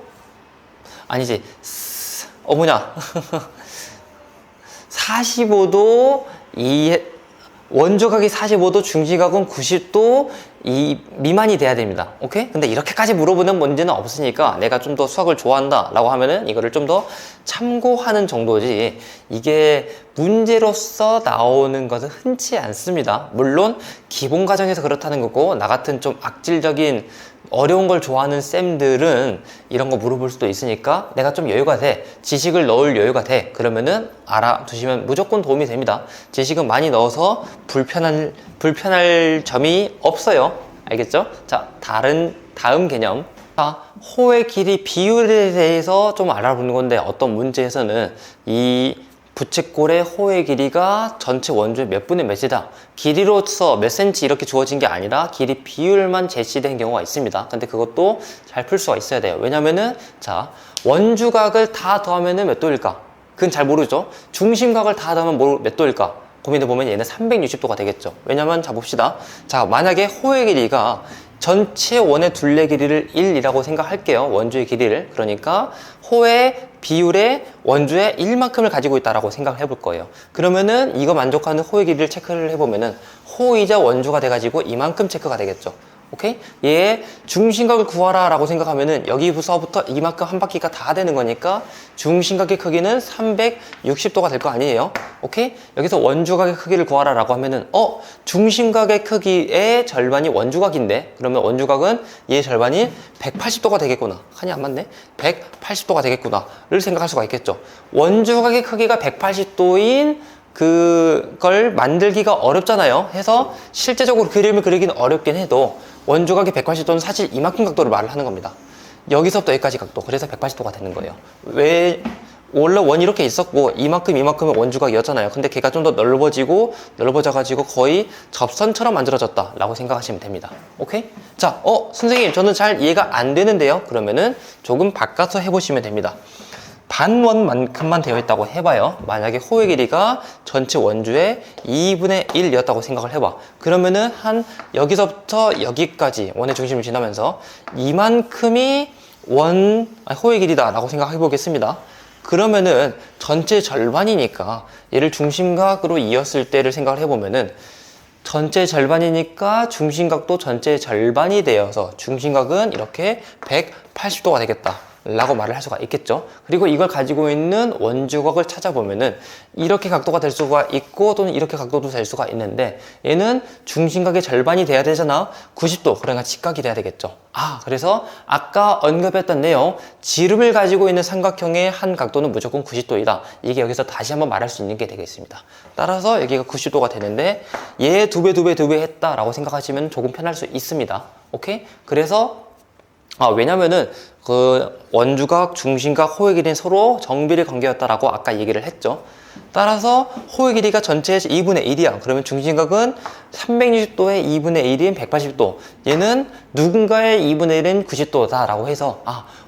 아니지, 뭐냐 45도 원주각이 45도, 중심각은 90도 미만이 돼야 됩니다. 오케이? 근데 이렇게까지 물어보는 문제는 없으니까 내가 좀 더 수학을 좋아한다 라고 하면은 이거를 좀 더 참고하는 정도지, 이게 문제로서 나오는 것은 흔치 않습니다. 물론 기본 과정에서 그렇다는 거고, 나 같은 좀 악질적인 어려운 걸 좋아하는 쌤들은 이런 거 물어볼 수도 있으니까 내가 좀 여유가 돼, 지식을 넣을 여유가 돼, 그러면은 알아두시면 무조건 도움이 됩니다. 지식은 많이 넣어서 불편할 점이 없어요. 알겠죠? 자, 다음 개념. 자, 호의 길이 비율에 대해서 좀 알아보는 건데, 어떤 문제에서는 이 부채꼴의 호의 길이가 전체 원주의 몇 분의 몇이다, 길이로서 몇 센치 이렇게 주어진 게 아니라 길이 비율만 제시된 경우가 있습니다. 근데 그것도 잘 풀 수가 있어야 돼요. 왜냐면은 자, 원주각을 다 더하면은 몇 도일까? 그건 잘 모르죠. 중심각을 다 더하면 몇 도일까? 고민해보면 얘는 360도가 되겠죠. 왜냐면 자, 봅시다. 자, 만약에 호의 길이가 전체 원의 둘레 길이를 1이라고 생각할게요. 원주의 길이를. 그러니까 호의 비율의 원주의 1만큼을 가지고 있다라고 생각을 해볼 거예요. 그러면은 이거 만족하는 호의 길이를 체크를 해보면은 호이자 원주가 돼가지고 이만큼 체크가 되겠죠. 오케이? 얘의 중심각을 구하라 라고 생각하면은 여기서부터 이만큼 한 바퀴가 다 되는 거니까 중심각의 크기는 360도가 될 거 아니에요? 오케이? 여기서 원주각의 크기를 구하라 라고 하면은 중심각의 크기의 절반이 원주각인데, 그러면 원주각은 얘의 절반이 180도가 되겠구나. 칸이 안 맞네? 180도가 되겠구나 를 생각할 수가 있겠죠. 원주각의 크기가 180도인 그걸 만들기가 어렵잖아요. 해서 실제적으로 그림을 그리기는 어렵긴 해도 원주각이 180도는 사실 이만큼 각도를 말을 하는 겁니다. 여기서부터 여기까지 각도, 그래서 180도가 되는 거예요. 왜? 원래 원이 이렇게 있었고 이만큼은 원주각이었잖아요. 근데 걔가 좀 더 넓어져가지고 거의 접선처럼 만들어졌다 라고 생각하시면 됩니다. 오케이? 자, 선생님 저는 잘 이해가 안 되는데요. 그러면은 조금 바꿔서 해보시면 됩니다. 반원만큼만 되어 있다고 해봐요. 만약에 호의 길이가 전체 원주의 2분의 1이었다고 생각을 해봐. 그러면은 여기서부터 여기까지 원의 중심을 지나면서 이만큼이 호의 길이다 라고 생각해 보겠습니다. 그러면은 전체 절반이니까 얘를 중심각으로 이었을 때를 생각을 해보면은 전체 절반이니까 중심각도 전체 절반이 되어서 중심각은 이렇게 180도가 되겠다 라고 말을 할 수가 있겠죠. 그리고 이걸 가지고 있는 원주각을 찾아보면은 이렇게 각도가 될 수가 있고 또는 이렇게 각도도 될 수가 있는데, 얘는 중심각의 절반이 돼야 되잖아. 90도, 그러니까 직각이 돼야 되겠죠. 그래서 아까 언급했던 내용, 지름을 가지고 있는 삼각형의 한 각도는 무조건 90도이다. 이게 여기서 다시 한번 말할 수 있는 게 되겠습니다. 따라서 여기가 90도가 되는데 얘 2배 했다라고 생각하시면 조금 편할 수 있습니다. 오케이? 그래서 왜냐면은 그 원주각, 중심각, 호의 길이는 서로 정비례 관계였다라고 아까 얘기를 했죠. 따라서 호의 길이가 전체의 2분의 1이야. 그러면 중심각은 360도의 2분의 1인 180도. 얘는 누군가의 2분의 1인 90도다 라고 해서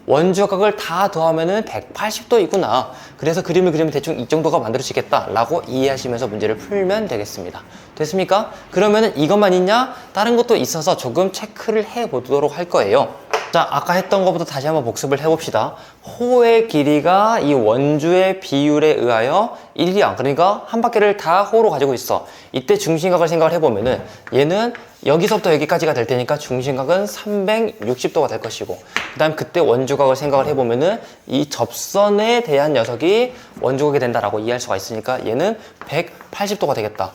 원주각을 다 더하면은 180도이구나. 그래서 그림을 그리면 대충 이 정도가 만들어지겠다 라고 이해하시면서 문제를 풀면 되겠습니다. 됐습니까? 그러면은 이것만 있냐? 다른 것도 있어서 조금 체크를 해 보도록 할 거예요. 자, 아까 했던 것부터 다시 한번 복습을 해봅시다. 호의 길이가 이 원주의 비율에 의하여 1이야. 그러니까 한 바퀴를 다 호로 가지고 있어. 이때 중심각을 생각을 해보면은 얘는 여기서부터 여기까지가 될 테니까 중심각은 360도가 될 것이고, 그 다음 그때 원주각을 생각을 해보면은 이 접선에 대한 녀석이 원주각이 된다라고 이해할 수가 있으니까 얘는 180도가 되겠다.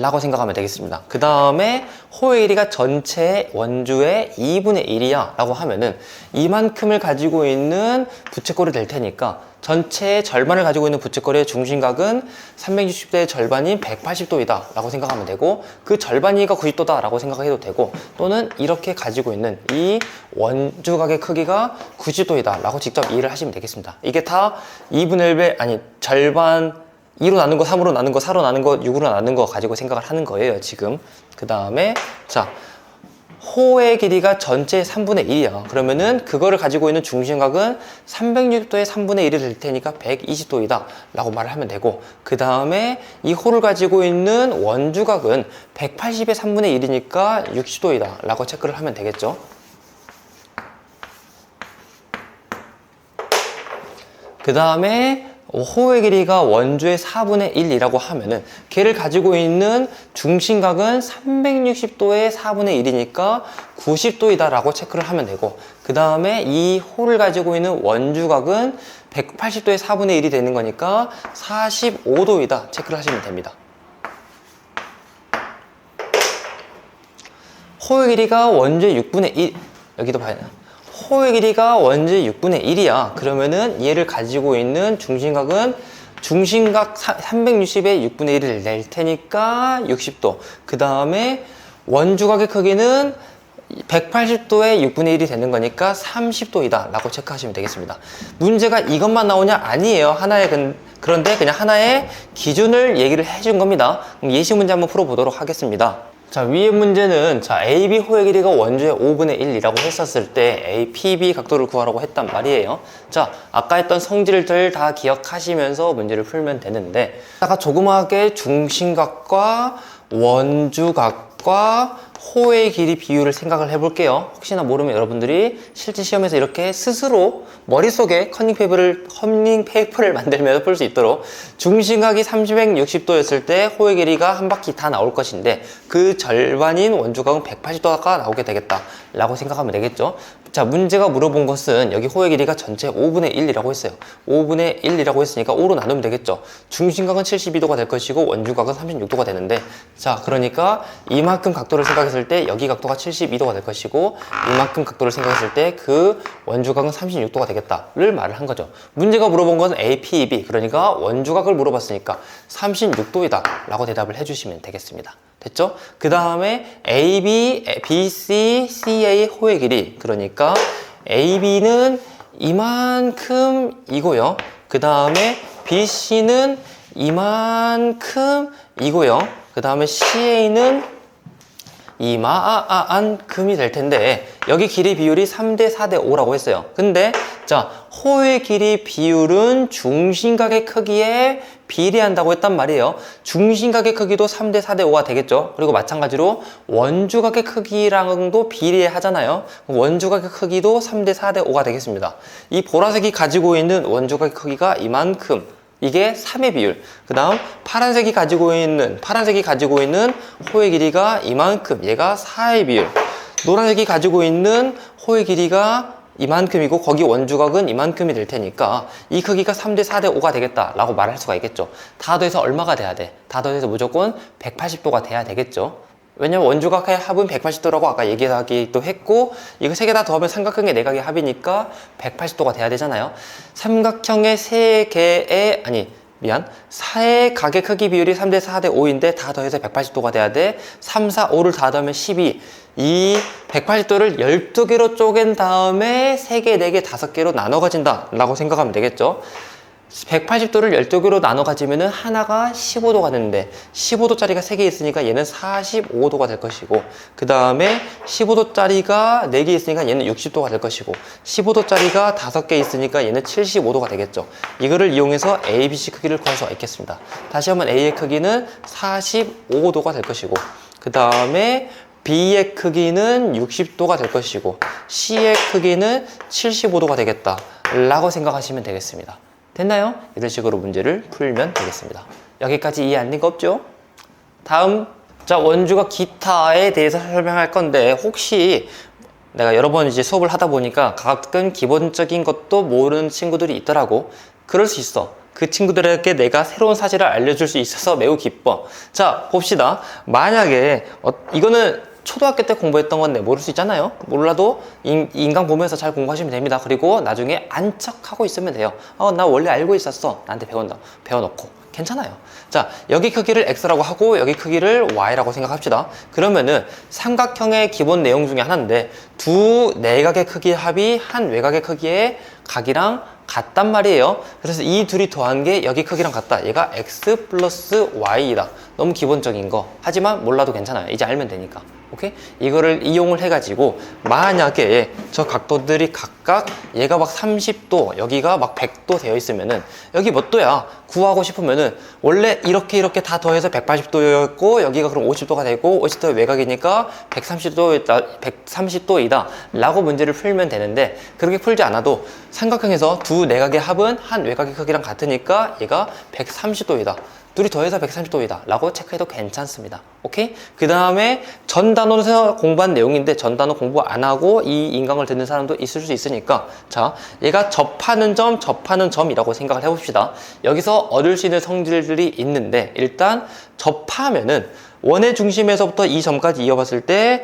라고 생각하면 되겠습니다. 그 다음에 호의 길이가 전체 원주의 2분의 1이야 라고 하면은 이만큼을 가지고 있는 부채꼴이 될 테니까 전체의 절반을 가지고 있는 부채꼴의 중심각은 360도의 절반인 180도이다 라고 생각하면 되고, 그 절반이가 90도다 라고 생각해도 되고, 또는 이렇게 가지고 있는 이 원주각의 크기가 90도이다 라고 직접 이해를 하시면 되겠습니다. 이게 다 2분의 1배, 아니 절반 2로 나눈 거, 3으로 나눈 거, 4로 나눈 거, 6으로 나눈 거 가지고 생각을 하는 거예요 지금. 그 다음에 자, 호의 길이가 전체 3분의 1이야. 그러면은 그거를 가지고 있는 중심각은 360도의 3분의 1이 될 테니까 120도이다 라고 말을 하면 되고, 그 다음에 이 호를 가지고 있는 원주각은 180의 3분의 1이니까 60도이다 라고 체크를 하면 되겠죠. 그 다음에 호의 길이가 원주의 4분의 1이라고 하면은 걔를 가지고 있는 중심각은 360도의 4분의 1이니까 90도이다 라고 체크를 하면 되고, 그 다음에 이 호를 가지고 있는 원주각은 180도의 4분의 1이 되는 거니까 45도이다 체크를 하시면 됩니다. 호의 길이가 원주의 6분의 1, 여기도 봐야 되나? 호의 길이가 원주의 6분의 1이야. 그러면은 얘를 가지고 있는 중심각은 중심각 360의 6분의 1을 낼 테니까 60도. 그 다음에 원주각의 크기는 180도의 6분의 1이 되는 거니까 30도이다 라고 체크하시면 되겠습니다. 문제가 이것만 나오냐? 아니에요. 그런데 그냥 하나의 기준을 얘기를 해준 겁니다. 그럼 예시 문제 한번 풀어보도록 하겠습니다. 자, 위의 문제는 자, AB 호의 길이가 원주의 5분의 1이라고 했었을 때 APB 각도를 구하라고 했단 말이에요. 자, 아까 했던 성질들 다 기억하시면서 문제를 풀면 되는데, 아까 조그맣게 중심각과 원주각과 호의 길이 비율을 생각을 해볼게요. 혹시나 모르면 여러분들이 실제 시험에서 이렇게 스스로 머릿속에 커닝 페이퍼를 만들면서 풀 수 있도록, 중심각이 360도였을 때 호의 길이가 한 바퀴 다 나올 것인데 그 절반인 원주각은 180도가 나오게 되겠다 라고 생각하면 되겠죠. 자, 문제가 물어본 것은 여기 호의 길이가 전체 5분의 1이라고 했어요. 5분의 1이라고 했으니까 5로 나누면 되겠죠. 중심각은 72도가 될 것이고 원주각은 36도가 되는데, 자, 그러니까 이만큼 각도를 생각했을 때 여기 각도가 72도가 될 것이고 이만큼 각도를 생각했을 때 그 원주각은 36도가 되겠다를 말을 한 거죠. 문제가 물어본 것은 APB, 그러니까 원주각을 물어봤으니까 36도이다 라고 대답을 해주시면 되겠습니다. 됐죠? 그 다음에 AB, BC, CA 호의 길이, 그러니까 AB는 이만큼이고요. 그 다음에 BC는 이만큼이고요. 그 다음에 CA는 이만큼이 될 텐데, 여기 길이 비율이 3대 4대 5라고 했어요. 근데 자, 호의 길이 비율은 중심각의 크기에 비례한다고 했단 말이에요. 중심각의 크기도 3대 4대 5가 되겠죠. 그리고 마찬가지로 원주각의 크기랑도 비례하잖아요. 원주각의 크기도 3대 4대 5가 되겠습니다. 이 보라색이 가지고 있는 원주각의 크기가 이만큼, 이게 3의 비율. 그 다음 파란색이 가지고 있는 호의 길이가 이만큼, 얘가 4의 비율. 노란색이 가지고 있는 호의 길이가 이만큼이고 거기 원주각은 이만큼이 될 테니까 이 크기가 3대 4대 5가 되겠다 라고 말할 수가 있겠죠. 다 더해서 얼마가 돼야 돼? 다 더해서 무조건 180도가 돼야 되겠죠. 왜냐면 원주각의 합은 180도라고 아까 얘기하기도 했고, 이거 세 개 다 더하면 삼각형의 내각의 합이니까 180도가 돼야 되잖아요. 삼각형의 사의 각의 크기 비율이 3대 4대 5인데 다 더해서 180도가 돼야 돼. 3, 4, 5를 다 더하면 12. 이 180도를 12개로 쪼갠 다음에 3개, 4개, 5개로 나눠 가진다 라고 생각하면 되겠죠. 180도를 12개로 나눠 가지면은 하나가 15도가 되는데 15도짜리가 3개 있으니까 얘는 45도가 될 것이고, 그 다음에 15도짜리가 4개 있으니까 얘는 60도가 될 것이고, 15도짜리가 5개 있으니까 얘는 75도가 되겠죠. 이거를 이용해서 A, B, C 크기를 구할 수가 있겠습니다. 다시 한번 A의 크기는 45도가 될 것이고, 그 다음에 B의 크기는 60도가 될 것이고, C의 크기는 75도가 되겠다 라고 생각하시면 되겠습니다. 됐나요? 이런 식으로 문제를 풀면 되겠습니다. 여기까지 이해 안 된 거 없죠? 다음, 자, 원주각 기타에 대해서 설명할 건데, 혹시 내가 여러 번 이제 수업을 하다 보니까 가끔 기본적인 것도 모르는 친구들이 있더라고. 그럴 수 있어. 그 친구들에게 내가 새로운 사실을 알려줄 수 있어서 매우 기뻐. 자, 봅시다. 만약에 이거는 초등학교 때 공부했던 건데 모를 수 있잖아요. 몰라도 인강 보면서 잘 공부하시면 됩니다. 그리고 나중에 안척하고 있으면 돼요. 나 원래 알고 있었어. 나한테 배워놓고. 괜찮아요. 자, 여기 크기를 x라고 하고 여기 크기를 y라고 생각합시다. 그러면은 삼각형의 기본 내용 중에 하나인데 두 내각의 크기의 합이 한 외곽의 크기의 각이랑 같단 말이에요. 그래서 이 둘이 더한 게 여기 크기랑 같다. 얘가 x 플러스 y이다. 너무 기본적인 거. 하지만 몰라도 괜찮아요. 이제 알면 되니까. 오케이? 이거를 이용을 해가지고 만약에 저 각도들이 각각 얘가 막 30도 여기가 막 100도 되어 있으면은 여기 몇 도야? 구하고 싶으면은 원래 이렇게 다 더해서 180도였고 여기가 그럼 50도가 되고 50도 외곽이니까 130도이다 라고 문제를 풀면 되는데 그렇게 풀지 않아도 삼각형에서 두 내각의 합은 한 외곽의 크기랑 같으니까 얘가 130도이다. 둘이 더해서 130도이다 라고 체크해도 괜찮습니다. 오케이? 그 다음에 전 단원에서 공부한 내용인데 전 단원 공부 안 하고 이 인강을 듣는 사람도 있을 수 있으니까 자, 얘가 접하는 점이라고 생각을 해봅시다. 여기서 얻을 수 있는 성질들이 있는데 일단 접하면은 원의 중심에서부터 이 점까지 이어봤을 때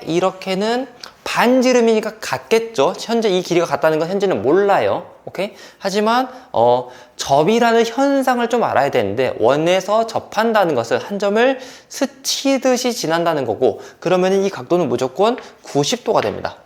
이렇게는 반지름이니까 같겠죠. 현재 이 길이가 같다는 건 현재는 몰라요. 오케이? 하지만 접이라는 현상을 좀 알아야 되는데 원에서 접한다는 것은 한 점을 스치듯이 지난다는 거고 그러면 이 각도는 무조건 90도가 됩니다.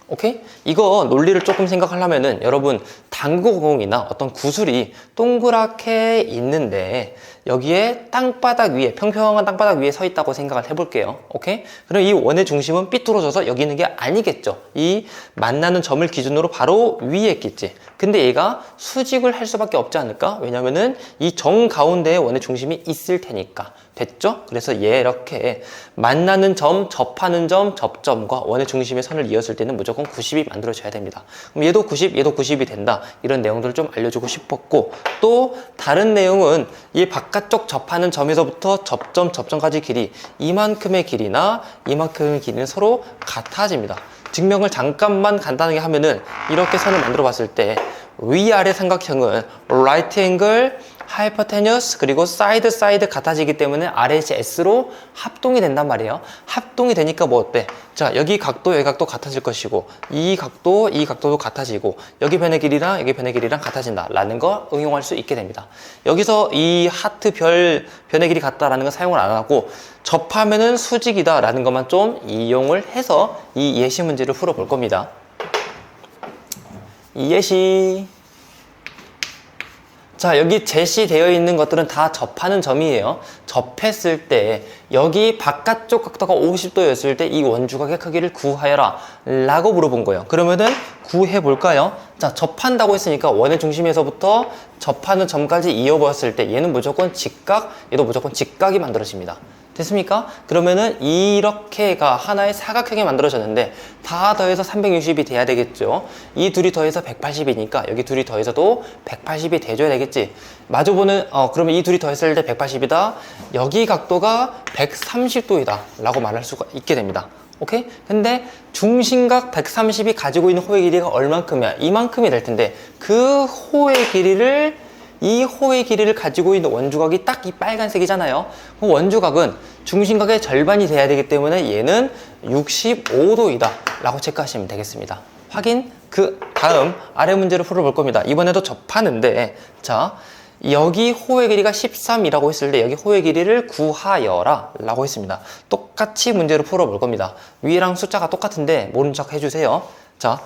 오케이? 이거 논리를 조금 생각하려면은 여러분 당구공이나 어떤 구슬이 동그랗게 있는데 여기에 땅바닥 위에 평평한 땅바닥 위에 서 있다고 생각을 해볼게요. 오케이? 그럼 이 원의 중심은 삐뚤어져서 여기 있는 게 아니겠죠. 이 만나는 점을 기준으로 바로 위에 있겠지. 근데 얘가 수직을 할 수밖에 없지 않을까? 왜냐면은 이 정 가운데에 원의 중심이 있을 테니까. 됐죠? 그래서 얘 이렇게 만나는 점, 접하는 점, 접점과 원의 중심의 선을 이었을 때는 무조건 90이 만들어져야 됩니다. 그럼 얘도 90, 얘도 90이 된다. 이런 내용들을 좀 알려주고 싶었고 또 다른 내용은 이 바깥쪽 접하는 점에서부터 접점까지 길이 이만큼의 길이나 이만큼의 길이는 서로 같아집니다. 증명을 잠깐만 간단하게 하면은 이렇게 선을 만들어 봤을 때 위아래 삼각형은 right angle, hypotenuse 그리고 side 같아지기 때문에 RHS로 합동이 된단 말이에요. 합동이 되니까 뭐 어때? 자, 여기 각도, 여기 각도 같아질 것이고 이 각도도 같아지고 여기 변의 길이랑 여기 변의 길이랑 같아진다 라는 거 응용할 수 있게 됩니다. 여기서 이 하트 변의 길이 같다라는 건 사용을 안 하고 접하면은 수직이다 라는 것만 좀 이용을 해서 이 예시 문제를 풀어볼 겁니다. 이 예시. 자, 여기 제시되어 있는 것들은 다 접하는 점이에요. 접했을 때 여기 바깥쪽 각도가 50도였을 때 이 원주각의 크기를 구하여라 라고 물어본 거예요. 그러면은 구해 볼까요? 자, 접한다고 했으니까 원의 중심에서부터 접하는 점까지 이어보았을 때 얘는 무조건 직각, 얘도 무조건 직각이 만들어집니다. 됐습니까? 그러면은 이렇게가 하나의 사각형이 만들어졌는데 다 더해서 360이 돼야 되겠죠. 이 둘이 더해서 180이니까 여기 둘이 더해서도 180이 돼줘야 되겠지. 마주보는 그러면 이 둘이 더했을 때 180이다. 여기 각도가 130도이다 라고 말할 수가 있게 됩니다. 오케이? 근데 중심각 130이 가지고 있는 호의 길이가 얼만큼이야? 이만큼이 될 텐데 그 이 호의 길이를 가지고 있는 원주각이 딱 이 빨간색이잖아요. 그 원주각은 중심각의 절반이 돼야 되기 때문에 얘는 65도이다 라고 체크하시면 되겠습니다. 확인? 그 다음 아래 문제를 풀어볼 겁니다. 이번에도 접하는데 자, 여기 호의 길이가 13이라고 했을 때 여기 호의 길이를 구하여라 라고 했습니다. 똑같이 문제를 풀어볼 겁니다. 위랑 숫자가 똑같은데 모른 척 해주세요. 자,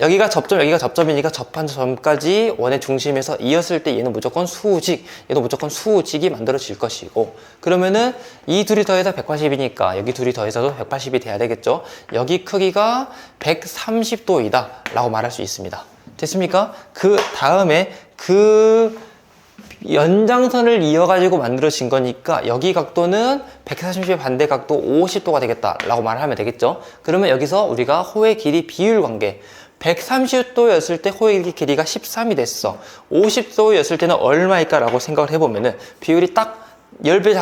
여기가 접점이니까 접한 점까지 원의 중심에서 이었을 때 얘는 무조건 수직, 얘도 무조건 수직이 만들어질 것이고 그러면은 이 둘이 더해서 180이니까 여기 둘이 더해서도 180이 돼야 되겠죠. 여기 크기가 130도이다 라고 말할 수 있습니다. 됐습니까? 그 다음에 그 연장선을 이어가지고 만들어진 거니까 여기 각도는 140의 반대 각도 50도가 되겠다 라고 말을 하면 되겠죠. 그러면 여기서 우리가 호의 길이 비율 관계 130도였을 때 호의 길이가 13이 됐어. 50도였을 때는 얼마일까 라고 생각을 해보면은 비율이 딱 10배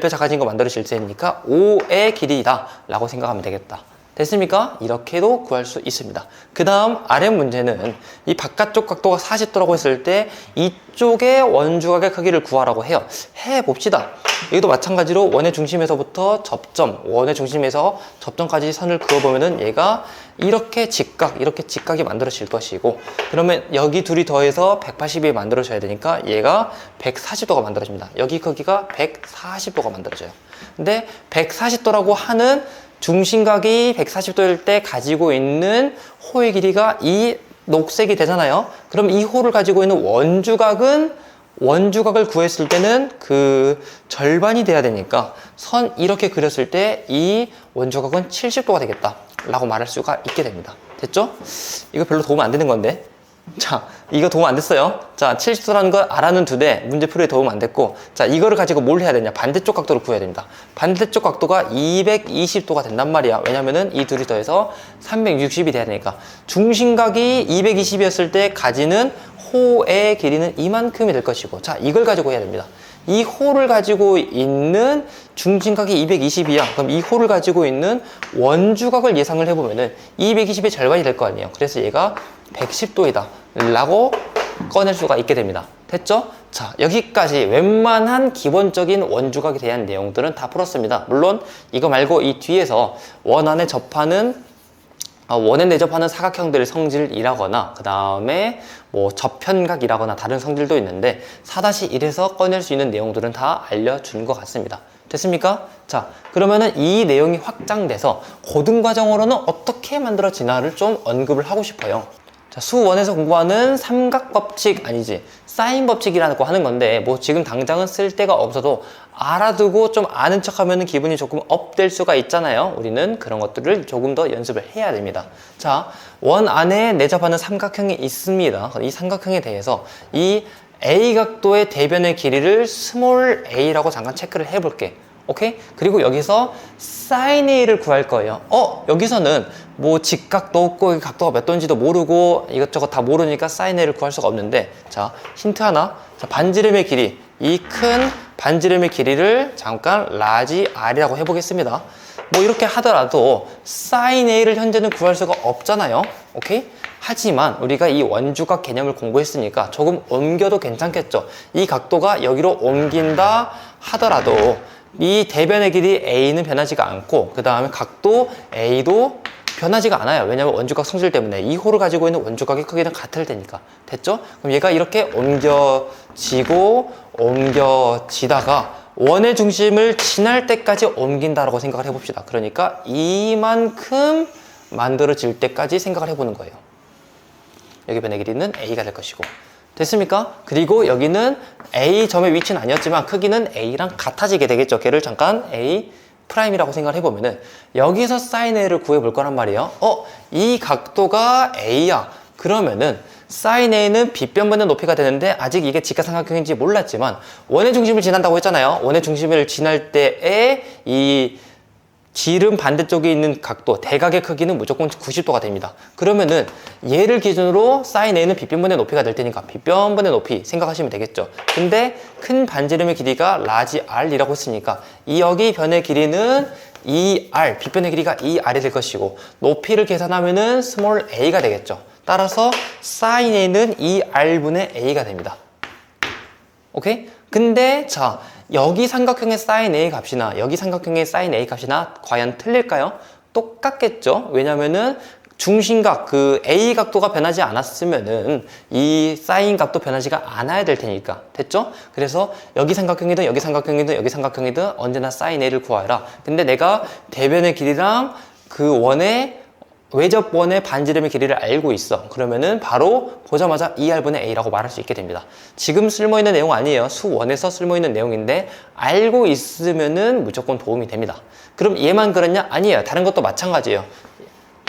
작아진 거 만들어질 테니까 5의 길이다 라고 생각하면 되겠다. 됐습니까? 이렇게도 구할 수 있습니다. 그 다음 아래 문제는 이 바깥쪽 각도가 40도라고 했을 때 이쪽의 원주각의 크기를 구하라고 해요. 해봅시다. 여기도 마찬가지로 원의 중심에서부터 접점, 원의 중심에서 접점까지 선을 그어보면은 얘가 이렇게 직각이 만들어질 것이고, 그러면 여기 둘이 더해서 180이 만들어져야 되니까 얘가 140도가 만들어집니다. 여기 크기가 140도가 만들어져요. 근데 140도라고 하는 중심각이 140도일 때 가지고 있는 호의 길이가 이 녹색이 되잖아요. 그럼 이 호를 가지고 있는 원주각을 구했을 때는 그 절반이 돼야 되니까 선 이렇게 그렸을 때 이 원주각은 70도가 되겠다 라고 말할 수가 있게 됩니다. 됐죠? 이거 별로 도움 안 되는 건데, 자, 이거 도움 안 됐어요. 자, 70도라는 걸 알아는 두되 문제 풀이에 도움 안 됐고, 자, 이거를 가지고 뭘 해야 되냐? 반대쪽 각도를 구해야 됩니다. 반대쪽 각도가 220도가 된단 말이야. 왜냐면은 이 둘이 더해서 360이 돼야 되니까. 중심각이 220이었을 때 가지는 호의 길이는 이만큼이 될 것이고, 자, 이걸 가지고 해야 됩니다. 이 호를 가지고 있는 중심각이 220이야. 그럼 이 호를 가지고 있는 원주각을 예상을 해보면은 220의 절반이 될 거 아니에요. 그래서 얘가 110도이다 라고 꺼낼 수가 있게 됩니다. 됐죠? 자, 여기까지 웬만한 기본적인 원주각에 대한 내용들은 다 풀었습니다. 물론 이거 말고 이 뒤에서 원에 내접하는 사각형들의 성질이라거나 그 다음에 뭐 접현각이라거나 다른 성질도 있는데 4-1에서 꺼낼 수 있는 내용들은 다 알려준 것 같습니다. 됐습니까? 자, 그러면은 이 내용이 확장돼서 고등과정으로는 어떻게 만들어지나를 좀 언급을 하고 싶어요. 자, 수1에서 공부하는 삼각법칙 사인 법칙이라고 하는 건데, 뭐 지금 당장은 쓸 데가 없어도 알아두고 좀 아는 척하면 기분이 조금 업될 수가 있잖아요. 우리는 그런 것들을 조금 더 연습을 해야 됩니다. 자, 원 안에 내접하는 삼각형이 있습니다. 이 삼각형에 대해서 이 A 각도의 대변의 길이를 스몰 a라고 잠깐 체크를 해볼게. 오케이? 그리고 여기서 sin A를 구할 거예요. 여기서는 뭐 직각도 없고 각도가 몇 도인지도 모르고 이것저것 다 모르니까 sin A를 구할 수가 없는데, 자, 힌트 하나. 자, 반지름의 길이, 이 큰 반지름의 길이를 잠깐 라지 R이라고 해보겠습니다. 뭐 이렇게 하더라도 sin A를 현재는 구할 수가 없잖아요. 오케이? 하지만 우리가 이 원주각 개념을 공부했으니까 조금 옮겨도 괜찮겠죠. 이 각도가 여기로 옮긴다 하더라도 이 대변의 길이 A는 변하지가 않고, 그 다음에 각도 A도 변하지가 않아요. 왜냐하면 원주각 성질 때문에 이 호를 가지고 있는 원주각의 크기는 같을 테니까. 됐죠? 그럼 얘가 이렇게 옮겨지다가 원의 중심을 지날 때까지 옮긴다라고 생각을 해봅시다. 그러니까 이만큼 만들어질 때까지 생각을 해보는 거예요. 여기 변의 길이는 A가 될 것이고. 됐습니까? 그리고 여기는 A 점의 위치는 아니었지만 크기는 A랑 같아지게 되겠죠. 걔를 잠깐 A 프라임이라고 생각을 해보면은 여기서 sin A를 구해볼 거란 말이에요. 이 각도가 A야. 그러면은 sin A는 빗변분의 높이가 되는데, 아직 이게 직각삼각형인지 몰랐지만 원의 중심을 지난다고 했잖아요. 원의 중심을 지날 때에 이 지름 반대쪽에 있는 각도, 대각의 크기는 무조건 90도가 됩니다. 그러면은 얘를 기준으로 sin A는 빗변분의 높이가 될 테니까 빗변분의 높이 생각하시면 되겠죠. 근데 큰 반지름의 길이가 라지 R이라고 했으니까 이 여기 변의 길이는 2R, 빗변의 길이가 2R이 될 것이고, 높이를 계산하면은 스몰 a가 되겠죠. 따라서 sin A는 2R분의 A가 됩니다. 오케이? 근데 자, 여기 삼각형의 sin A 값이나 여기 삼각형의 sin A 값이나 과연 틀릴까요? 똑같겠죠? 왜냐면은 중심각, 그 A 각도가 변하지 않았으면은 이 sin 값도 변하지가 않아야 될 테니까. 됐죠? 그래서 여기 삼각형이든 여기 삼각형이든 여기 삼각형이든 언제나 sin A를 구하라. 근데 내가 대변의 길이랑 그 원의 외접원의 반지름의 길이를 알고 있어. 그러면은 바로 보자마자 2R분의 A라고 말할 수 있게 됩니다. 지금 쓸모있는 내용 아니에요. 수1에서 쓸모있는 내용인데 알고 있으면은 무조건 도움이 됩니다. 그럼 얘만 그렇냐? 아니에요. 다른 것도 마찬가지예요.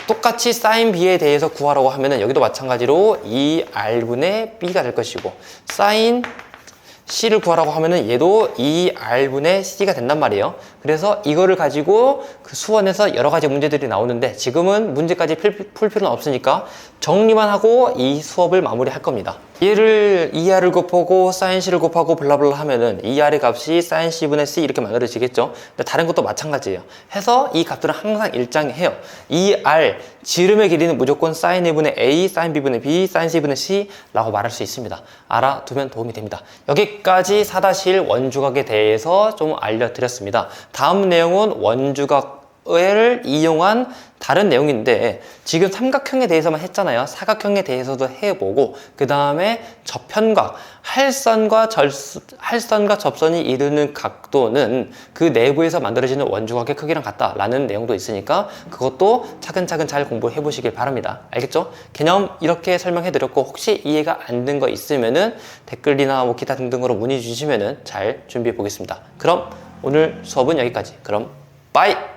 똑같이 sin B에 대해서 구하라고 하면은 여기도 마찬가지로 2R분의 B가 될 것이고, sin C를 구하라고 하면은 얘도 2R분의 C가 된단 말이에요. 그래서 이거를 가지고 그 수원에서 여러 가지 문제들이 나오는데 지금은 문제까지 풀 필요는 없으니까 정리만 하고 이 수업을 마무리할 겁니다. 얘를 2R을 곱하고 sin C를 곱하고 블라블라 하면은 2R의 값이 sin C분의 C 이렇게 만들어지겠죠. 근데 다른 것도 마찬가지예요. 해서 이 값들은 항상 일장해요. 2R 지름의 길이는 무조건 sin A분의 A, sin B분의 B, sin C분의 C 라고 말할 수 있습니다. 알아두면 도움이 됩니다. 여기까지 4-1 원주각에 대해서 좀 알려드렸습니다. 다음 내용은 원주각을 이용한 다른 내용인데 지금 삼각형에 대해서만 했잖아요. 사각형에 대해서도 해보고 그 다음에 저편각, 할선과 접선이 이루는 각도는 그 내부에서 만들어지는 원주각의 크기랑 같다라는 내용도 있으니까 그것도 차근차근 잘 공부해 보시길 바랍니다. 알겠죠? 개념 이렇게 설명해 드렸고 혹시 이해가 안 된 거 있으면은 댓글이나 뭐 기타 등등으로 문의 주시면은 잘 준비해 보겠습니다. 그럼 오늘 수업은 여기까지. 그럼 빠이!